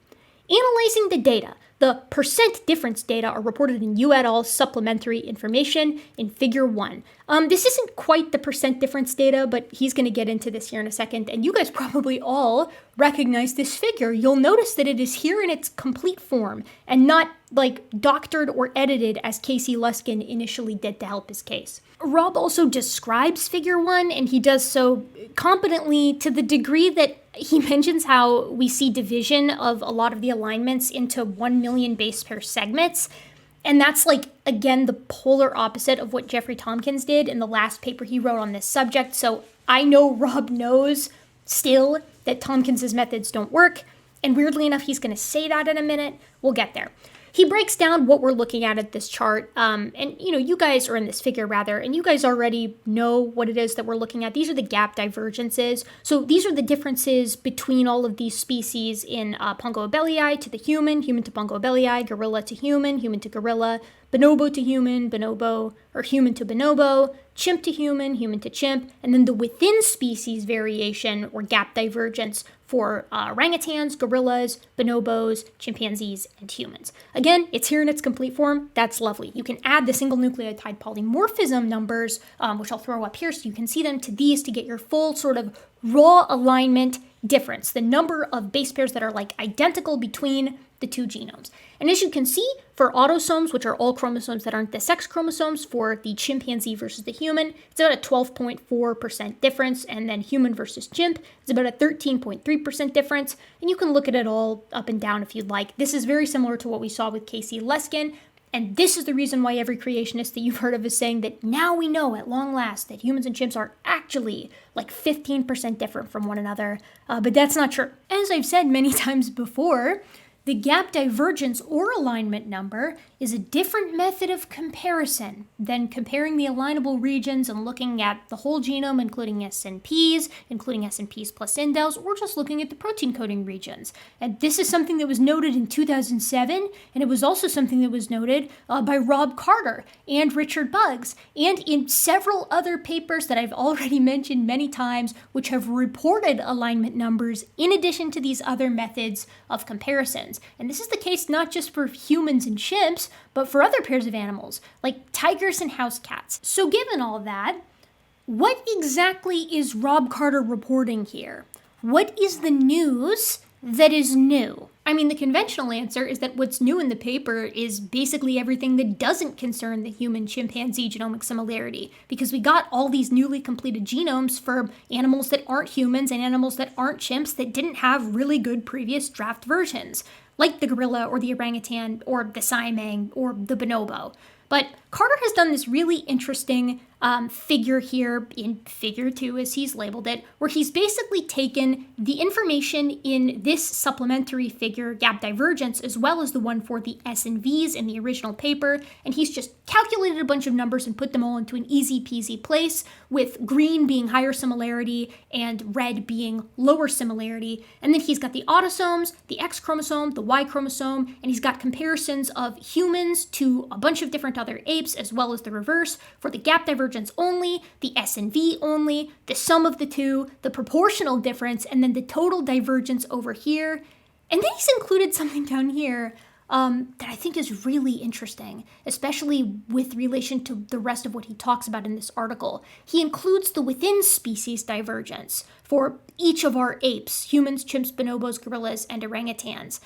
Analyzing the data. The percent difference data are reported in you et al.'s supplementary information in Figure 1. This isn't quite the percent difference data, but he's going to get into this here in a second, and you guys probably all recognize this figure. You'll notice that it is here in its complete form, and not like doctored or edited as Casey Luskin initially did to help his case. Rob also describes Figure 1, and he does so competently to the degree that he mentions how we see division of a lot of the alignments into 1 million base pair segments. And that's like, again, the polar opposite of what Jeffrey Tompkins did in the last paper he wrote on this subject. So I know Rob knows still that Tompkins' methods don't work. And weirdly enough, he's going to say that in a minute. We'll get there. He breaks down what we're looking at this chart, and you guys are in this figure rather, and you guys already know what it is that we're looking at. These are the gap divergences. So these are the differences between all of these species in Pongo abellii to the human, human to Pongo abellii, gorilla to human to gorilla, bonobo to human, bonobo, or human to bonobo, chimp to human to chimp, and then the within species variation or gap divergence for orangutans, gorillas, bonobos, chimpanzees, and humans. Again, it's here in its complete form. That's lovely. You can add the single nucleotide polymorphism numbers, which I'll throw up here so you can see them, to these to get your full sort of raw alignment difference, the number of base pairs that are like identical between the two genomes. And as you can see, for autosomes, which are all chromosomes that aren't the sex chromosomes, for the chimpanzee versus the human, it's about a 12.4% difference, and then human versus chimp, it's about a 13.3% difference, and you can look at it all up and down if you'd like. This is very similar to what we saw with Casey Luskin, and this is the reason why every creationist that you've heard of is saying that now we know at long last that humans and chimps are actually like 15% different from one another, but that's not true. As I've said many times before, the gap divergence or alignment number is a different method of comparison than comparing the alignable regions and looking at the whole genome, including SNPs, including SNPs plus indels, or just looking at the protein coding regions. And this is something that was noted in 2007, and it was also something that was noted by Rob Carter and Richard Buggs, and in several other papers that I've already mentioned many times, which have reported alignment numbers in addition to these other methods of comparisons. And this is the case not just for humans and chimps, but for other pairs of animals, like tigers and house cats. So given all that, what exactly is Rob Carter reporting here? What is the news that is new? I mean, the conventional answer is that what's new in the paper is basically everything that doesn't concern the human-chimpanzee genomic similarity, because we got all these newly completed genomes for animals that aren't humans and animals that aren't chimps that didn't have really good previous draft versions, like the gorilla or the orangutan or the siamang or the bonobo. But Carter has done this really interesting figure here, in figure 2 as he's labeled it, where he's basically taken the information in this supplementary figure, gap divergence, as well as the one for the S and Vs in the original paper, and he's just calculated a bunch of numbers and put them all into an easy peasy place, with green being higher similarity and red being lower similarity. And then he's got the autosomes, the X chromosome, the Y chromosome, and he's got comparisons of humans to a bunch of different other apes, as well as the reverse for the gap divergence only, the S and V only, the sum of the two, the proportional difference, and then the total divergence over here. And then he's included something down here that I think is really interesting, especially with relation to the rest of what he talks about in this article. He includes the within-species divergence for each of our apes, humans, chimps, bonobos, gorillas, and orangutans.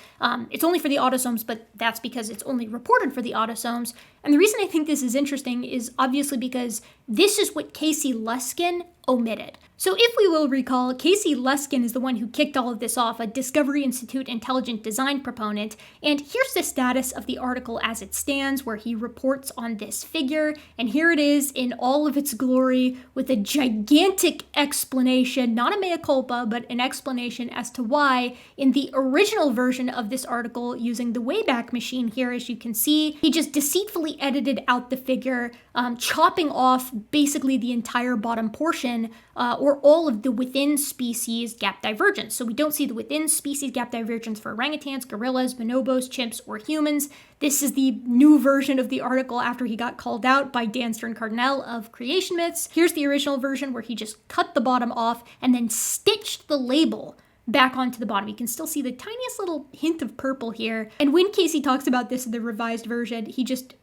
It's only for the autosomes, but that's because it's only reported for the autosomes. And the reason I think this is interesting is obviously because this is what Casey Luskin omitted. So if we will recall, Casey Luskin is the one who kicked all of this off, a Discovery Institute intelligent design proponent, and here's the status of the article as it stands, where he reports on this figure, and here it is in all of its glory, with a gigantic explanation, not a mea culpa, but an explanation as to why, in the original version of this article, using the Wayback Machine here, as you can see, he just deceitfully edited out the figure, chopping off basically the entire bottom portion, or all of the within-species gap divergence. So we don't see the within-species gap divergence for orangutans, gorillas, bonobos, chimps, or humans. This is the new version of the article after he got called out by Dan Stern-Cardinal of Creation Myths. Here's the original version where he just cut the bottom off and then stitched the label back onto the bottom. You can still see the tiniest little hint of purple here. And when Casey talks about this in the revised version, he just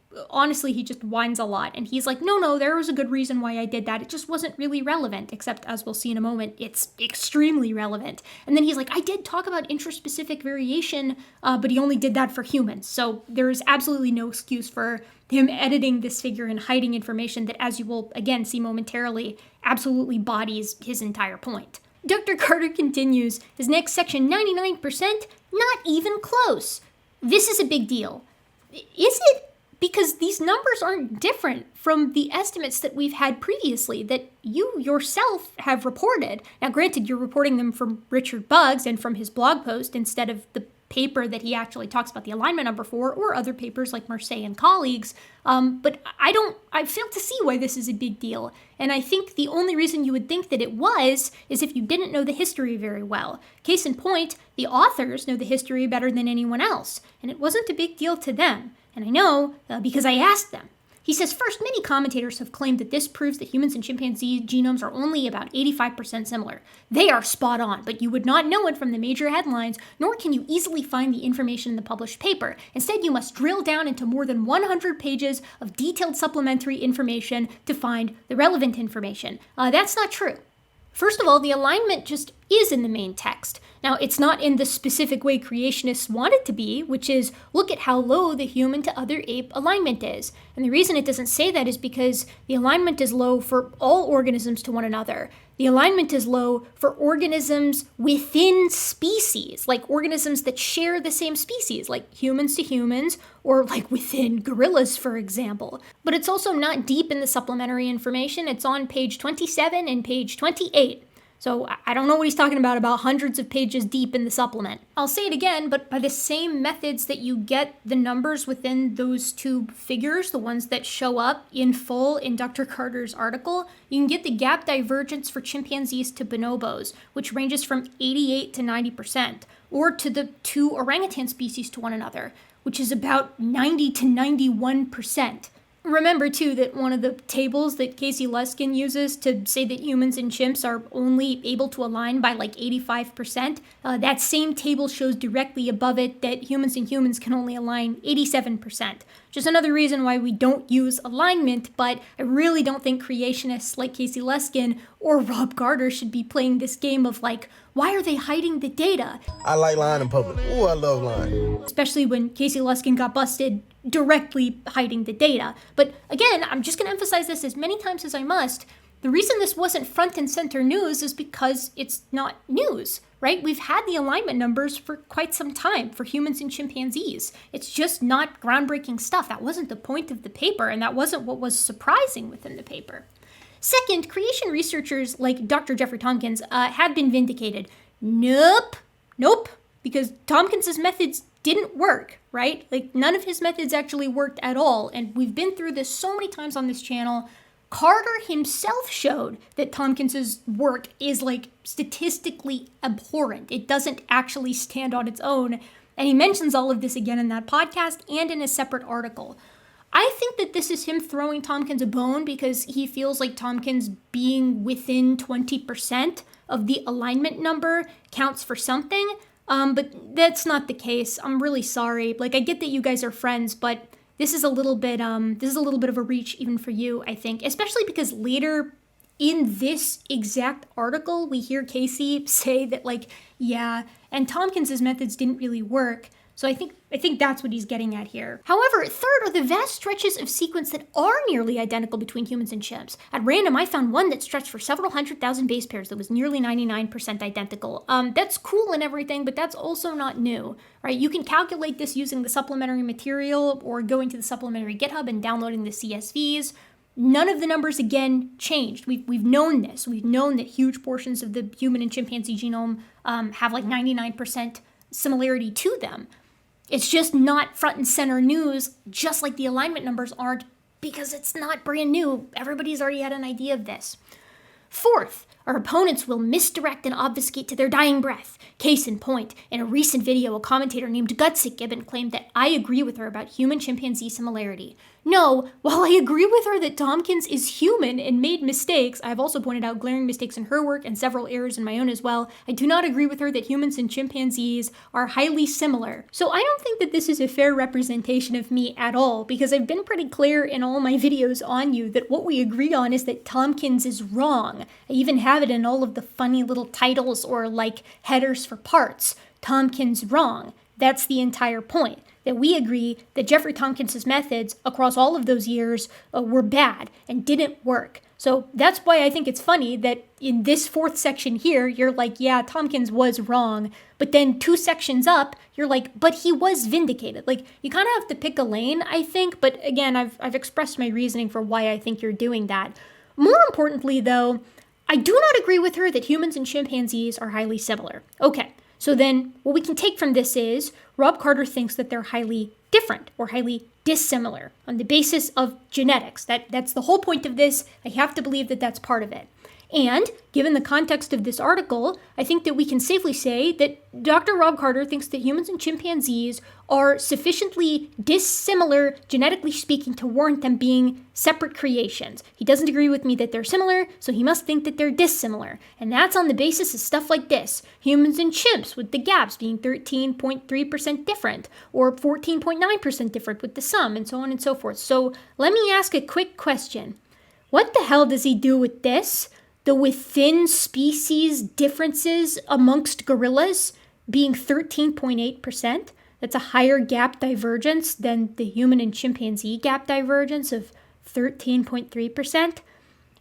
whines a lot. And he's like, no, there was a good reason why I did that. It just wasn't really relevant, except as we'll see in a moment, it's extremely relevant. And then he's like, I did talk about intraspecific variation, but he only did that for humans. So there is absolutely no excuse for him editing this figure and hiding information that, as you will again see momentarily, absolutely bodies his entire point. Dr. Carter continues, his next section, 99%, not even close. This is a big deal. Is it? Because these numbers aren't different from the estimates that we've had previously that you yourself have reported. Now, granted, you're reporting them from Richard Buggs and from his blog post instead of the paper that he actually talks about the alignment number for, or other papers like Marseille and colleagues. But I fail to see why this is a big deal. And I think the only reason you would think that it was is if you didn't know the history very well. Case in point, the authors know the history better than anyone else, and it wasn't a big deal to them. And I know because I asked them. He says, first, many commentators have claimed that this proves that humans and chimpanzee genomes are only about 85% similar. They are spot on, but you would not know it from the major headlines, nor can you easily find the information in the published paper. Instead, you must drill down into more than 100 pages of detailed supplementary information to find the relevant information. That's not true. First of all, the alignment just is in the main text. Now, it's not in the specific way creationists want it to be, which is, look at how low the human to other ape alignment is. And the reason it doesn't say that is because the alignment is low for all organisms to one another. The alignment is low for organisms within species, like organisms that share the same species, like humans to humans, or like within gorillas, for example. But it's also not deep in the supplementary information. It's on page 27 and page 28. So I don't know what he's talking about hundreds of pages deep in the supplement. I'll say it again, but by the same methods that you get the numbers within those two figures, the ones that show up in full in Dr. Carter's article, you can get the gap divergence for chimpanzees to bonobos, which ranges from 88 to 90%, or to the two orangutan species to one another, which is about 90 to 91%. Remember, too, that one of the tables that Casey Luskin uses to say that humans and chimps are only able to align by like 85%, that same table shows directly above it that humans and humans can only align 87%. Just another reason why we don't use alignment, but I really don't think creationists like Casey Luskin or Rob Carter should be playing this game of like, why are they hiding the data? I like lying in public. Ooh, I love lying. Especially when Casey Luskin got busted directly hiding the data. But again, I'm just going to emphasize this as many times as I must. The reason this wasn't front and center news is because it's not news, right? We've had the alignment numbers for quite some time for humans and chimpanzees. It's just not groundbreaking stuff. That wasn't the point of the paper, and that wasn't what was surprising within the paper. Second, creation researchers like Dr. Jeffrey Tompkins have been vindicated. Nope, because Tompkins' methods didn't work, right? Like, none of his methods actually worked at all, and we've been through this so many times on this channel. Carter himself showed that Tompkins' work is, like, statistically abhorrent. It doesn't actually stand on its own, and he mentions all of this again in that podcast and in a separate article. I think that this is him throwing Tompkins a bone because he feels like Tompkins being within 20% of the alignment number counts for something, but that's not the case. I'm really sorry. Like, I get that you guys are friends, but this is a little bit of a reach even for you, I think, especially because later in this exact article, we hear Casey say that, like, yeah, and Tompkins' methods didn't really work. So I think that's what he's getting at here. However, third are the vast stretches of sequence that are nearly identical between humans and chimps. At random, I found one that stretched for several 100,000 base pairs that was nearly 99% identical. That's cool and everything, but that's also not new, right? You can calculate this using the supplementary material or going to the supplementary GitHub and downloading the CSVs. None of the numbers, again, changed. We've known this. We've known that huge portions of the human and chimpanzee genome have like 99% similarity to them. It's just not front and center news, just like the alignment numbers aren't, because it's not brand new. Everybody's already had an idea of this. Fourth, our opponents will misdirect and obfuscate to their dying breath. Case in point, in a recent video, a commentator named gutsickgibbon claimed that I agree with her about human-chimpanzee similarity. No, while I agree with her that Tompkins is human and made mistakes, I have also pointed out glaring mistakes in her work and several errors in my own as well, I do not agree with her that humans and chimpanzees are highly similar. So I don't think that this is a fair representation of me at all, because I've been pretty clear in all my videos on you that what we agree on is that Tompkins is wrong. I even have it in all of the funny little titles or like headers for parts. Tompkins wrong. That's the entire point. That we agree that Jeffrey Tompkins' methods across all of those years were bad and didn't work. So that's why I think it's funny that in this fourth section here, you're like, yeah, Tompkins was wrong. But then 2 sections up, you're like, but he was vindicated. Like, you kind of have to pick a lane, I think. But again, I've expressed my reasoning for why I think you're doing that. More importantly, though, I do not agree with her that humans and chimpanzees are highly similar. Okay. So then what we can take from this is Rob Carter thinks that they're highly different or highly dissimilar on the basis of genetics. That's the whole point of this. I have to believe that that's part of it. And given the context of this article, I think that we can safely say that Dr. Rob Carter thinks that humans and chimpanzees are sufficiently dissimilar, genetically speaking, to warrant them being separate creations. He doesn't agree with me that they're similar, so he must think that they're dissimilar. And that's on the basis of stuff like this. Humans and chimps, with the gaps being 13.3% different, or 14.9% different with the sum, and so on and so forth. So let me ask a quick question. What the hell does he do with this? The within species differences amongst gorillas being 13.8%. That's a higher gap divergence than the human and chimpanzee gap divergence of 13.3%.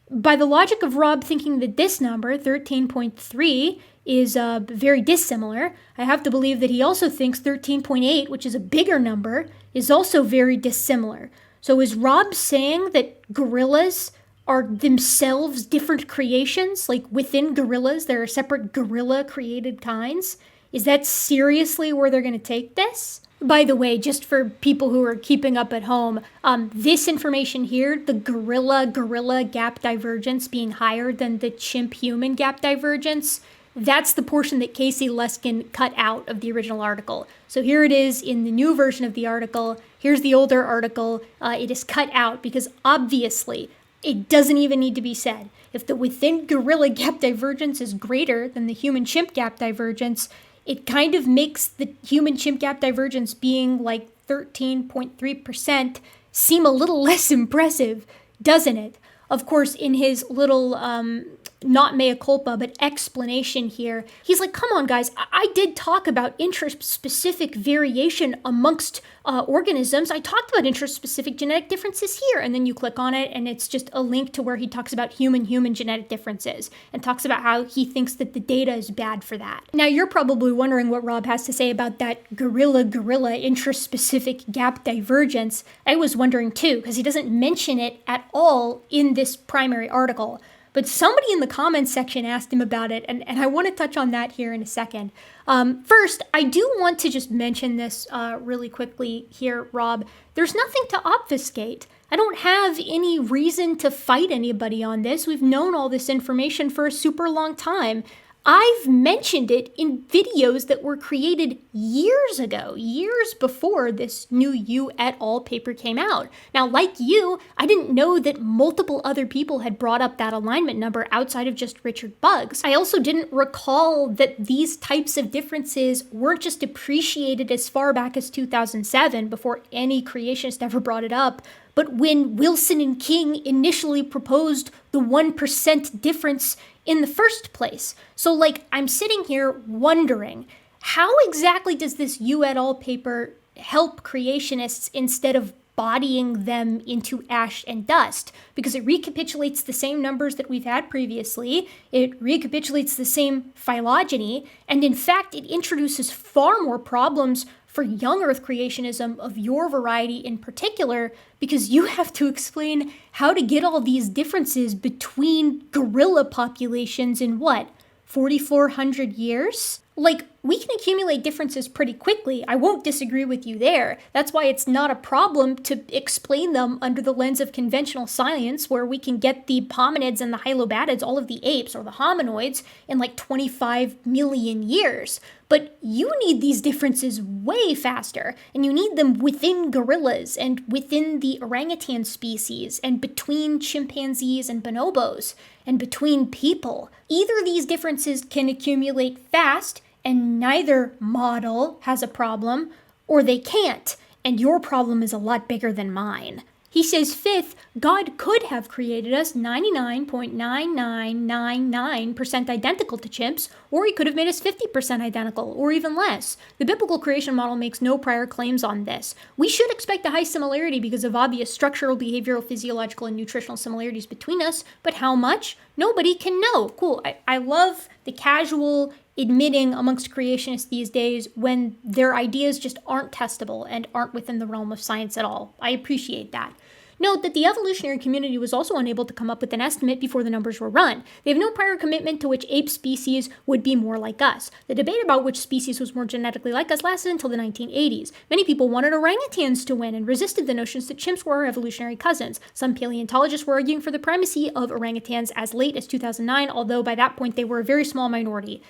By the logic of Rob thinking that this number, 13.3, is very dissimilar, I have to believe that he also thinks 13.8, which is a bigger number, is also very dissimilar. So is Rob saying that gorillas are themselves different creations? Like within gorillas, there are separate gorilla-created kinds? Is that seriously where they're going to take this? By the way, just for people who are keeping up at home, this information here, the gorilla gap divergence being higher than the chimp-human gap divergence, that's the portion that Casey Luskin cut out of the original article. So here it is in the new version of the article. Here's the older article. It is cut out because obviously it doesn't even need to be said. If the within gorilla gap divergence is greater than the human-chimp gap divergence, it kind of makes the human-chimp gap divergence being like 13.3% seem a little less impressive, doesn't it? Of course, in his little, not mea culpa, but explanation here, he's like, come on, guys, I did talk about intraspecific variation amongst organisms. I talked about intraspecific genetic differences here. And then you click on it, and it's just a link to where he talks about human-human genetic differences and talks about how he thinks that the data is bad for that. Now, you're probably wondering what Rob has to say about that gorilla-gorilla intraspecific gap divergence. I was wondering too, because he doesn't mention it at all in this primary article. But somebody in the comments section asked him about it, and I want to touch on that here in a second. First, I do want to just mention this really quickly here, Rob. There's nothing to obfuscate. I don't have any reason to fight anybody on this. We've known all this information for a super long time. I've mentioned it in videos that were created years ago, years before this new you et al. Paper came out. Now, like you, I didn't know that multiple other people had brought up that alignment number outside of just Richard Buggs. I also didn't recall that these types of differences weren't just appreciated as far back as 2007, before any creationist ever brought it up, but when Wilson and King initially proposed the 1% difference in the first place. So, like, I'm sitting here wondering, how exactly does this you et al. Paper help creationists instead of bodying them into ash and dust? Because it recapitulates the same numbers that we've had previously, it recapitulates the same phylogeny, and in fact, it introduces far more problems for young Earth creationism of your variety in particular, because you have to explain how to get all these differences between gorilla populations in what, 4,400 years? Like, we can accumulate differences pretty quickly. I won't disagree with you there. That's why it's not a problem to explain them under the lens of conventional science, where we can get the hominids and the hylobatids, all of the apes or the hominoids, in like 25 million years. But you need these differences way faster, and you need them within gorillas and within the orangutan species and between chimpanzees and bonobos and between people. Either these differences can accumulate fast and neither model has a problem, or they can't, and your problem is a lot bigger than mine. He says, fifth, God could have created us 99.9999% identical to chimps, or he could have made us 50% identical, or even less. The biblical creation model makes no prior claims on this. We should expect a high similarity because of obvious structural, behavioral, physiological, and nutritional similarities between us, but how much? Nobody can know. Cool. I love the casual admitting amongst creationists these days when their ideas just aren't testable and aren't within the realm of science at all. I appreciate that. Note that the evolutionary community was also unable to come up with an estimate before the numbers were run. They have no prior commitment to which ape species would be more like us. The debate about which species was more genetically like us lasted until the 1980s. Many people wanted orangutans to win and resisted the notions that chimps were our evolutionary cousins. Some paleontologists were arguing for the primacy of orangutans as late as 2009, although by that point they were a very small minority.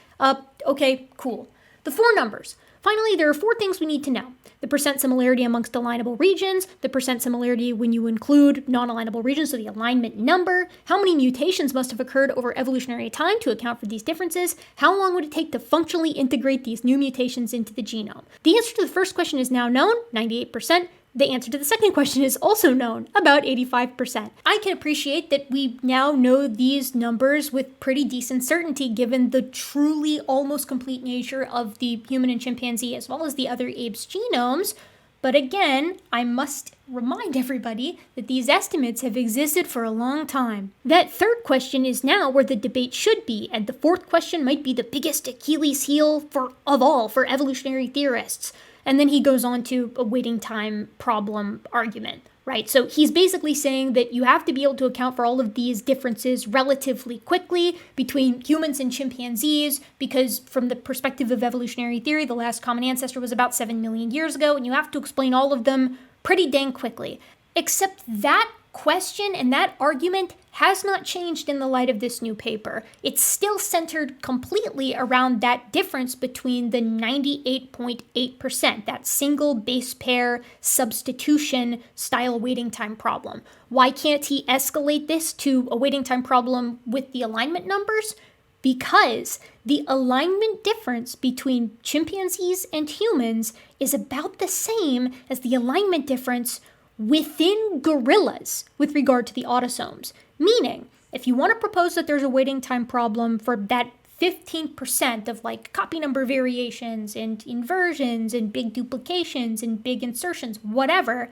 Okay, cool. The four numbers. Finally, there are four things we need to know. The percent similarity amongst alignable regions, the percent similarity when you include non-alignable regions, so the alignment number, how many mutations must have occurred over evolutionary time to account for these differences, how long would it take to functionally integrate these new mutations into the genome. The answer to the first question is now known, 98%. The answer to the second question is also known, about 85%. I can appreciate that we now know these numbers with pretty decent certainty given the truly almost complete nature of the human and chimpanzee as well as the other apes' genomes. But again, I must remind everybody that these estimates have existed for a long time. That third question is now where the debate should be, and the fourth question might be the biggest Achilles heel of all for evolutionary theorists. And then he goes on to a waiting time problem argument. right? So he's basically saying that you have to be able to account for all of these differences relatively quickly between humans and chimpanzees, because from the perspective of evolutionary theory, the last common ancestor was about 7 million years ago, and you have to explain all of them pretty dang quickly. Except that question and that argument has not changed in the light of this new paper. It's still centered completely around that difference between the 98.8%, that single base pair substitution style waiting time problem. Why can't he escalate this to a waiting time problem with the alignment numbers? Because the alignment difference between chimpanzees and humans is about the same as the alignment difference within gorillas with regard to the autosomes. Meaning, if you want to propose that there's a waiting time problem for that 15% of like copy number variations and inversions and big duplications and big insertions, whatever,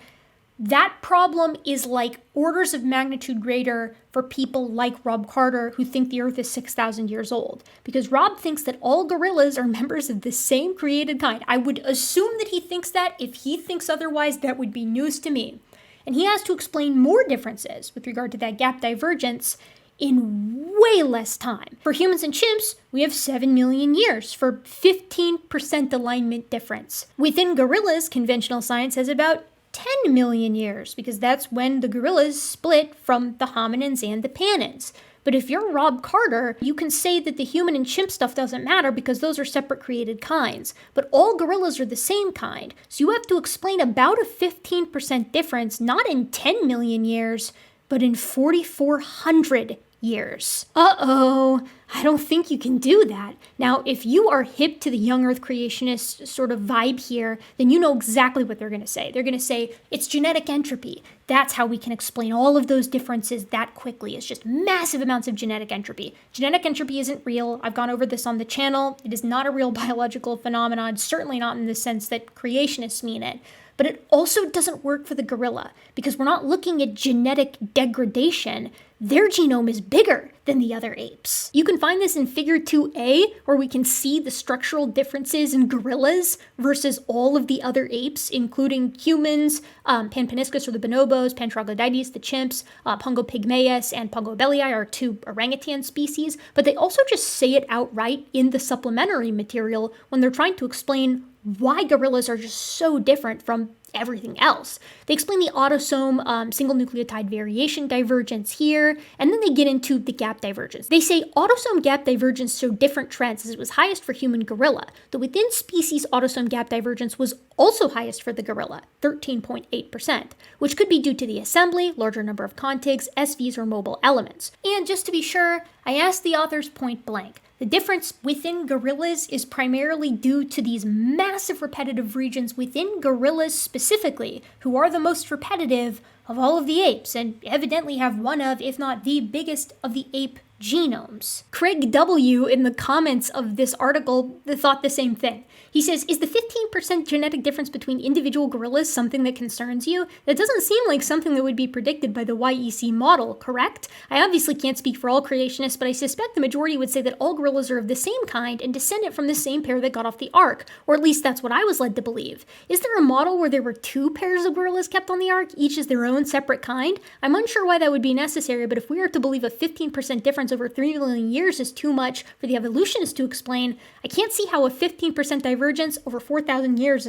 that problem is like orders of magnitude greater for people like Rob Carter, who think the Earth is 6,000 years old. Because Rob thinks that all gorillas are members of the same created kind. I would assume that he thinks that. If he thinks otherwise, that would be news to me. And he has to explain more differences with regard to that gap divergence in way less time. For humans and chimps, we have 7 million years for 15% alignment difference. Within gorillas, conventional science has about 10 million years, because that's when the gorillas split from the hominins and the pannins. But if you're Rob Carter, you can say that the human and chimp stuff doesn't matter because those are separate created kinds. But all gorillas are the same kind, so you have to explain about a 15% difference, not in 10 million years, but in 4,400 years. Uh-oh, I don't think you can do that. Now, if you are hip to the young Earth creationist sort of vibe here, then you know exactly what they're going to say. They're going to say, it's genetic entropy. That's how we can explain all of those differences that quickly. It's just massive amounts of genetic entropy. Genetic entropy isn't real. I've gone over this on the channel. It is not a real biological phenomenon, certainly not in the sense that creationists mean it. But it also doesn't work for the gorilla, because we're not looking at genetic degradation. Their genome is bigger than the other apes. You can find this in figure 2a, where we can see the structural differences in gorillas versus all of the other apes, including humans, Panpaniscus or the bonobos, Pantroglodytes, the chimps, Pongo pygmaeus, and Pongo bellii are 2 orangutan species. But they also just say it outright in the supplementary material when they're trying to explain why gorillas are just so different from everything else. They explain the autosome single nucleotide variation divergence here, and then they get into the gap divergence. They say autosome gap divergence showed different trends as it was highest for human gorilla. The within species autosome gap divergence was also highest for the gorilla, 13.8%, which could be due to the assembly, larger number of contigs, SVs, or mobile elements. And just to be sure, I asked the authors point blank. The difference within gorillas is primarily due to these massive repetitive regions within gorillas specifically, who are the most repetitive of all of the apes, and evidently have one of, if not the biggest of the ape genomes. Craig W. in the comments of this article thought the same thing. He says, is the 15% genetic difference between individual gorillas something that concerns you? That doesn't seem like something that would be predicted by the YEC model, correct? I obviously can't speak for all creationists, but I suspect the majority would say that all gorillas are of the same kind and descendant from the same pair that got off the ark, or at least that's what I was led to believe. Is there a model where there were 2 pairs of gorillas kept on the ark, each as their own separate kind? I'm unsure why that would be necessary, but if we are to believe a 15% difference over 3 million years is too much for the evolutionists to explain, I can't see how a 15% divergence over 4,000 years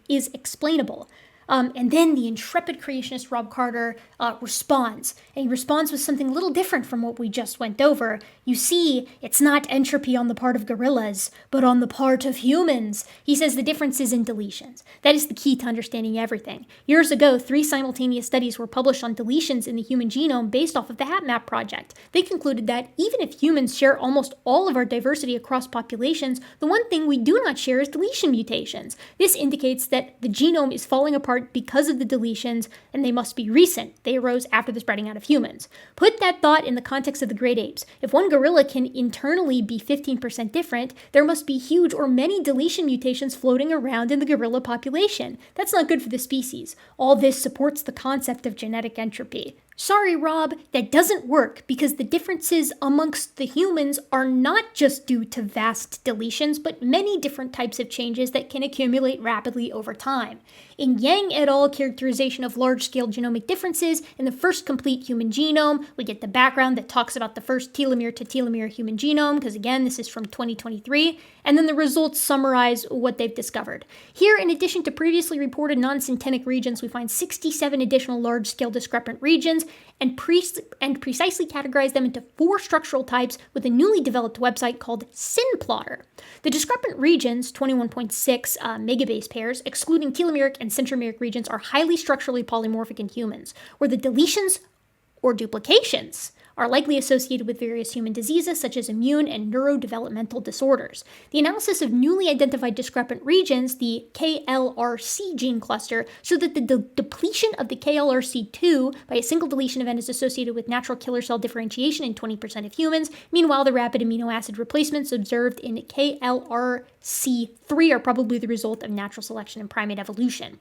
is explainable. And then the intrepid creationist Rob Carter responds, and he responds with something a little different from what we just went over. You see, it's not entropy on the part of gorillas, but on the part of humans. He says the difference is in deletions. That is the key to understanding everything. Years ago, 3 simultaneous studies were published on deletions in the human genome based off of the HapMap project. They concluded that even if humans share almost all of our diversity across populations, the one thing we do not share is deletion mutations. This indicates that the genome is falling apart because of the deletions, and they must be recent. They arose after the spreading out of humans. Put that thought in the context of the great apes. If one gorilla can internally be 15% different, there must be huge or many deletion mutations floating around in the gorilla population. That's not good for the species. All this supports the concept of genetic entropy. Sorry, Rob, that doesn't work because the differences amongst the humans are not just due to vast deletions, but many different types of changes that can accumulate rapidly over time. In Yang et al. Characterization of large-scale genomic differences in the first complete human genome, we get the background that talks about the first telomere-to-telomere human genome, because again, this is from 2023, and then the results summarize what they've discovered. Here, in addition to previously reported non-syntenic regions, we find 67 additional large-scale discrepant regions and precisely categorize them into 4 structural types with a newly developed website called SynPlotter. The discrepant regions, 21.6 megabase pairs, excluding telomeric and centromeric regions, are highly structurally polymorphic in humans, where the deletions or duplications are likely associated with various human diseases such as immune and neurodevelopmental disorders. The analysis of newly identified discrepant regions, the KLRC gene cluster, showed that the depletion of the KLRC2 by a single deletion event is associated with natural killer cell differentiation in 20% of humans. Meanwhile, the rapid amino acid replacements observed in KLRC3 are probably the result of natural selection and primate evolution.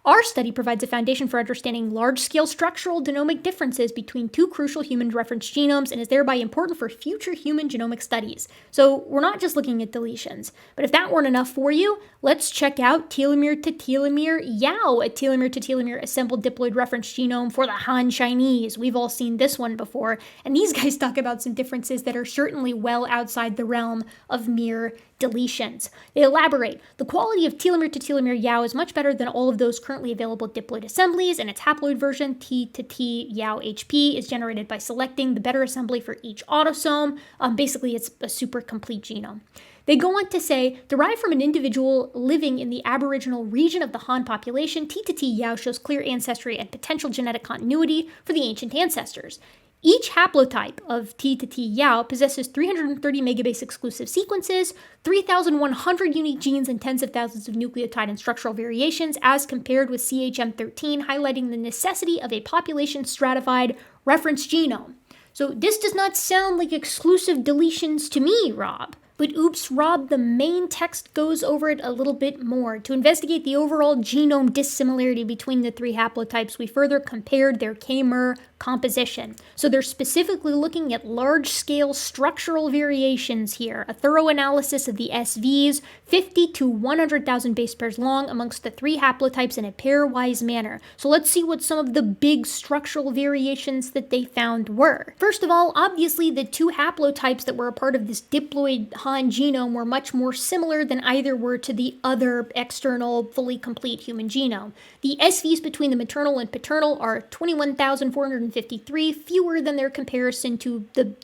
Our study provides a foundation for understanding large-scale structural genomic differences between 2 crucial human reference genomes and is thereby important for future human genomic studies. So we're not just looking at deletions. But if that weren't enough for you, let's check out telomere-to-telomere Yao, a telomere-to-telomere assembled diploid reference genome for the Han Chinese. We've all seen this one before, and these guys talk about some differences that are certainly well outside the realm of mere deletions. They elaborate. The quality of telomere-to-telomere Yao is much better than all of those currently available diploid assemblies, and its haploid version, T-to-T Yao HP, is generated by selecting the better assembly for each autosome. Basically, it's a super complete genome. They go on to say, derived from an individual living in the aboriginal region of the Han population, T-to-T Yao shows clear ancestry and potential genetic continuity for the ancient ancestors. Each haplotype of T-to-T Yao possesses 330 megabase exclusive sequences, 3,100 unique genes, and tens of thousands of nucleotide and structural variations as compared with CHM13, highlighting the necessity of a population stratified reference genome. So this does not sound like exclusive deletions to me, Rob. But oops, Rob, the main text goes over it a little bit more. To investigate the overall genome dissimilarity between the 3 haplotypes, we further compared their K-mer composition. So they're specifically looking at large-scale structural variations here. A thorough analysis of the SVs, 50 to 100,000 base pairs long amongst the 3 haplotypes in a pairwise manner. So let's see what some of the big structural variations that they found were. First of all, obviously the 2 haplotypes that were a part of this diploid Han genome were much more similar than either were to the other external, fully complete human genome. The SVs between the maternal and paternal are 21,453, fewer than their comparison to the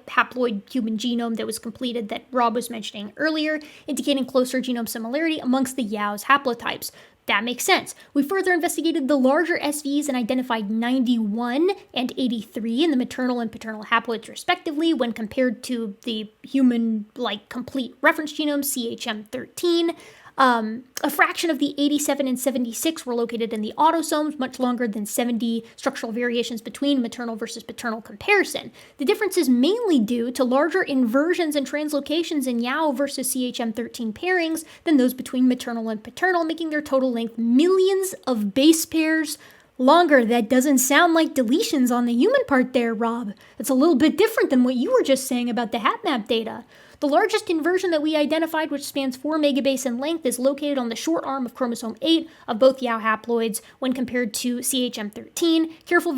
haploid human genome that was completed that Rob was mentioning earlier, indicating closer genome similarity amongst the Yao's haplotypes. That makes sense. We further investigated the larger SVs and identified 91 and 83 in the maternal and paternal haploids respectively when compared to the human-like complete reference genome, CHM13. A fraction of the 87 and 76 were located in the autosomes, much longer than 70 structural variations between maternal versus paternal comparison. The difference is mainly due to larger inversions and translocations in Yao versus CHM13 pairings than those between maternal and paternal, making their total length millions of base pairs longer. That doesn't sound like deletions on the human part there, Rob. It's a little bit different than what you were just saying about the HapMap data. The largest inversion that we identified, which spans 4 megabase in length, is located on the short arm of chromosome 8 of both Yao haploids when compared to CHM13. Careful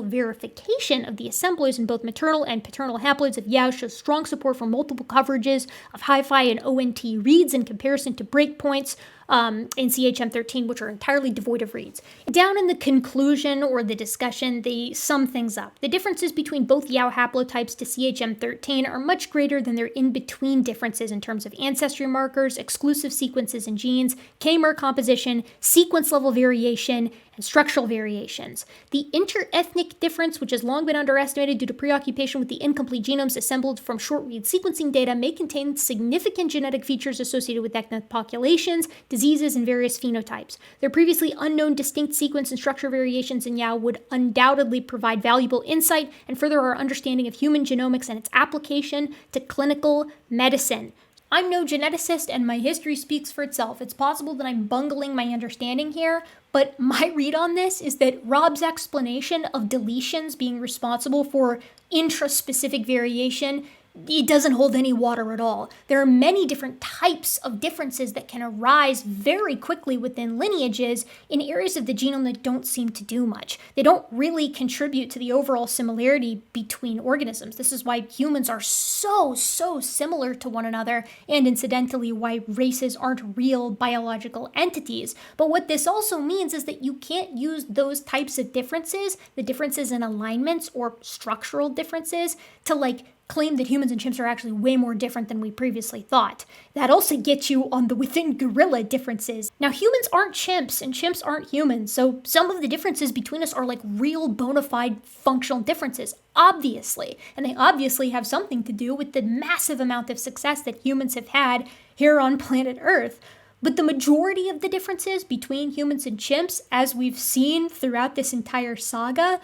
verification of the assemblies in both maternal and paternal haploids of Yao shows strong support for multiple coverages of HiFi and ONT reads in comparison to breakpoints in CHM13, which are entirely devoid of reads. Down in the conclusion or the discussion, they sum things up. The differences between both Yao haplotypes to CHM13 are much greater than their in-between differences in terms of ancestry markers, exclusive sequences and genes, K-mer composition, sequence level variation, and structural variations. The inter-ethnic difference, which has long been underestimated due to preoccupation with the incomplete genomes assembled from short-read sequencing data, may contain significant genetic features associated with ethnic populations, diseases, and various phenotypes. Their previously unknown distinct sequence and structure variations in Yao would undoubtedly provide valuable insight and further our understanding of human genomics and its application to clinical medicine. I'm no geneticist, and my history speaks for itself. It's possible that I'm bungling my understanding here, but my read on this is that Rob's explanation of deletions being responsible for intraspecific variation it doesn't hold any water at all. There are many different types of differences that can arise very quickly within lineages in areas of the genome that don't seem to do much. They don't really contribute to the overall similarity between organisms. This is why humans are so similar to one another, and incidentally, why races aren't real biological entities. But what this also means is that you can't use those types of differences, the differences in alignments or structural differences, to claim that humans and chimps are actually way more different than we previously thought. That also gets you on the within gorilla differences. Now, humans aren't chimps and chimps aren't humans, so some of the differences between us are real bona fide functional differences, obviously. And they obviously have something to do with the massive amount of success that humans have had here on planet Earth. But the majority of the differences between humans and chimps, as we've seen throughout this entire saga,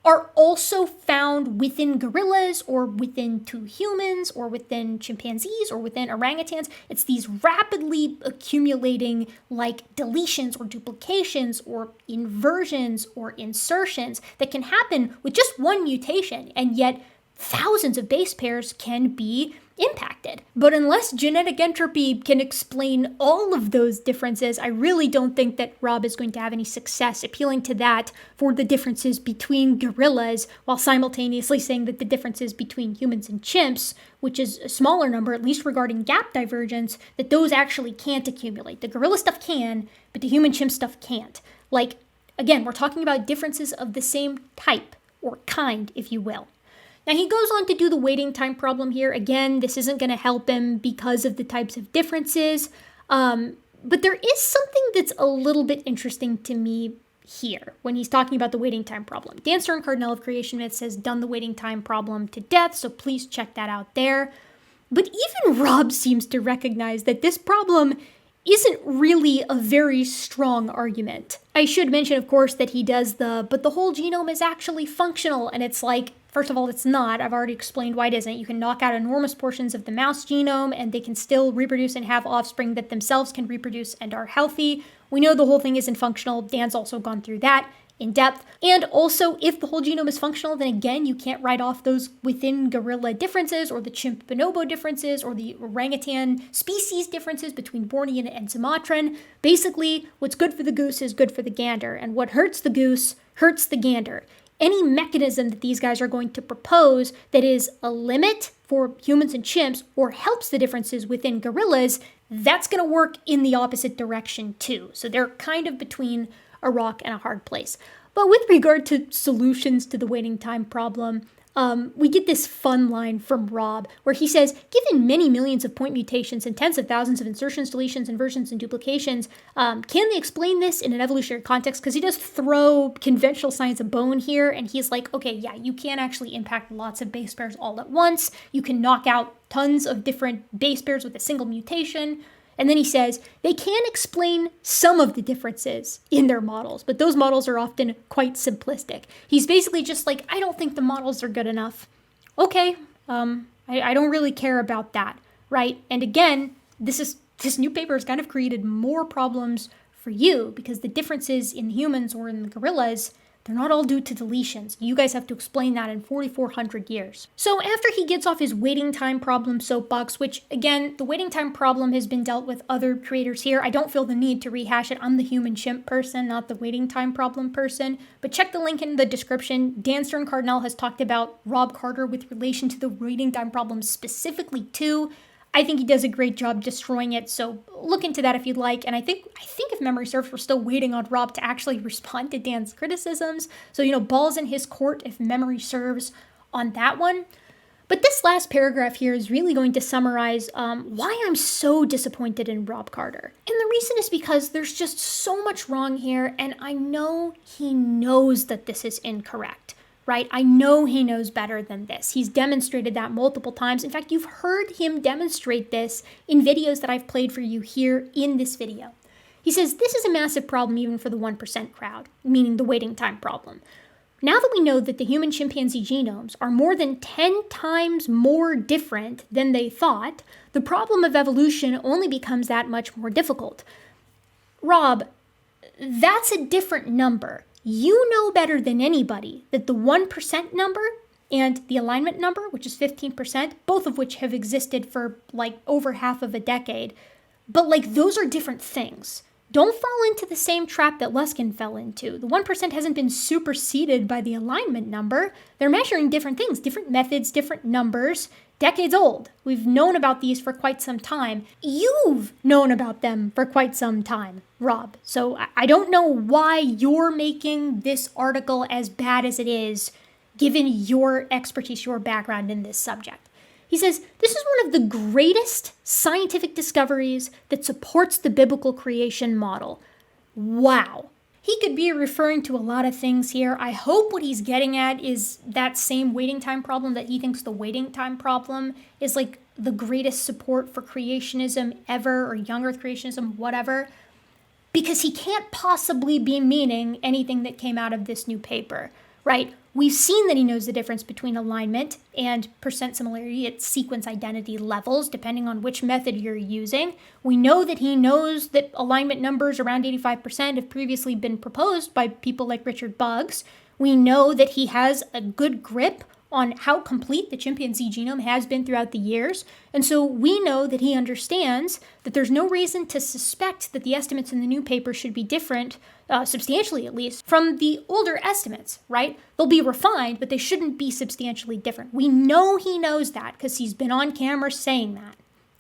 are also found within gorillas or within two humans or within chimpanzees or within orangutans. It's these rapidly accumulating deletions or duplications or inversions or insertions that can happen with just one mutation, and yet thousands of base pairs can be impacted. But unless genetic entropy can explain all of those differences, I really don't think that Rob is going to have any success appealing to that for the differences between gorillas, while simultaneously saying that the differences between humans and chimps, which is a smaller number, at least regarding gap divergence, that those actually can't accumulate. The gorilla stuff can, but the human chimp stuff can't. Again, we're talking about differences of the same type, or kind, if you will. Now, he goes on to do the waiting time problem here. Again, this isn't going to help him because of the types of differences. But there is something that's a little bit interesting to me here when he's talking about the waiting time problem. Dan Stern Cardinal of Creation Myths has done the waiting time problem to death, so please check that out there. But even Rob seems to recognize that this problem isn't really a very strong argument. I should mention, of course, that he does but the whole genome is actually functional, and it's first of all, it's not. I've already explained why it isn't. You can knock out enormous portions of the mouse genome and they can still reproduce and have offspring that themselves can reproduce and are healthy. We know the whole thing isn't functional. Dan's also gone through that in depth. And also, if the whole genome is functional, then again, you can't write off those within gorilla differences or the chimp bonobo differences or the orangutan species differences between Bornean and Sumatran. Basically, what's good for the goose is good for the gander, and what hurts the goose hurts the gander. Any mechanism that these guys are going to propose that is a limit for humans and chimps or helps the differences within gorillas, that's going to work in the opposite direction too. So they're kind of between a rock and a hard place. But with regard to solutions to the waiting time problem, we get this fun line from Rob where he says, given many millions of point mutations and tens of thousands of insertions, deletions, inversions, and duplications, can they explain this in an evolutionary context? Because he does throw conventional science a bone here, and he's like, okay, yeah, you can actually impact lots of base pairs all at once. You can knock out tons of different base pairs with a single mutation. And then he says, they can explain some of the differences in their models, but those models are often quite simplistic. He's basically just like, I don't think the models are good enough. Okay, I don't really care about that, right? And again, this new paper has kind of created more problems for you because the differences in humans or in the gorillas, they're not all due to deletions. You guys have to explain that in 4,400 years. So after he gets off his waiting time problem soapbox, which again, the waiting time problem has been dealt with other creators here. I don't feel the need to rehash it. I'm the human chimp person, not the waiting time problem person. But check the link in the description. Dan Stern Cardinal has talked about Rob Carter with relation to the waiting time problem specifically too. I think he does a great job destroying it, so look into that if you'd like. And I think if memory serves, we're still waiting on Rob to actually respond to Dan's criticisms. So, ball's in his court if memory serves on that one. But this last paragraph here is really going to summarize why I'm so disappointed in Rob Carter. And the reason is because there's just so much wrong here, and I know he knows that this is incorrect. Right? I know he knows better than this. He's demonstrated that multiple times. In fact, you've heard him demonstrate this in videos that I've played for you here in this video. He says, this is a massive problem even for the 1% crowd, meaning the waiting time problem. Now that we know that the human chimpanzee genomes are more than 10 times more different than they thought, the problem of evolution only becomes that much more difficult. Rob, that's a different number. You know better than anybody that the 1% number and the alignment number, which is 15%, both of which have existed for like over half of a decade. But like those are different things. Don't fall into the same trap that Luskin fell into. The 1% hasn't been superseded by the alignment number. They're measuring different things, different methods, different numbers, decades old. We've known about these for quite some time. You've known about them for quite some time, Rob. So I don't know why you're making this article as bad as it is, given your expertise, your background in this subject. He says, this is one of the greatest scientific discoveries that supports the biblical creation model. Wow. He could be referring to a lot of things here. I hope what he's getting at is that same waiting time problem that he thinks the waiting time problem is like the greatest support for creationism ever, or young earth creationism, whatever. Because he can't possibly be meaning anything that came out of this new paper, right? We've seen that he knows the difference between alignment and percent similarity at sequence identity levels, depending on which method you're using. We know that he knows that alignment numbers around 85% have previously been proposed by people like Richard Buggs. We know that he has a good grip on how complete the chimpanzee genome has been throughout the years. And so we know that he understands that there's no reason to suspect that the estimates in the new paper should be different, substantially at least, from the older estimates, right? They'll be refined, but they shouldn't be substantially different. We know he knows that because he's been on camera saying that.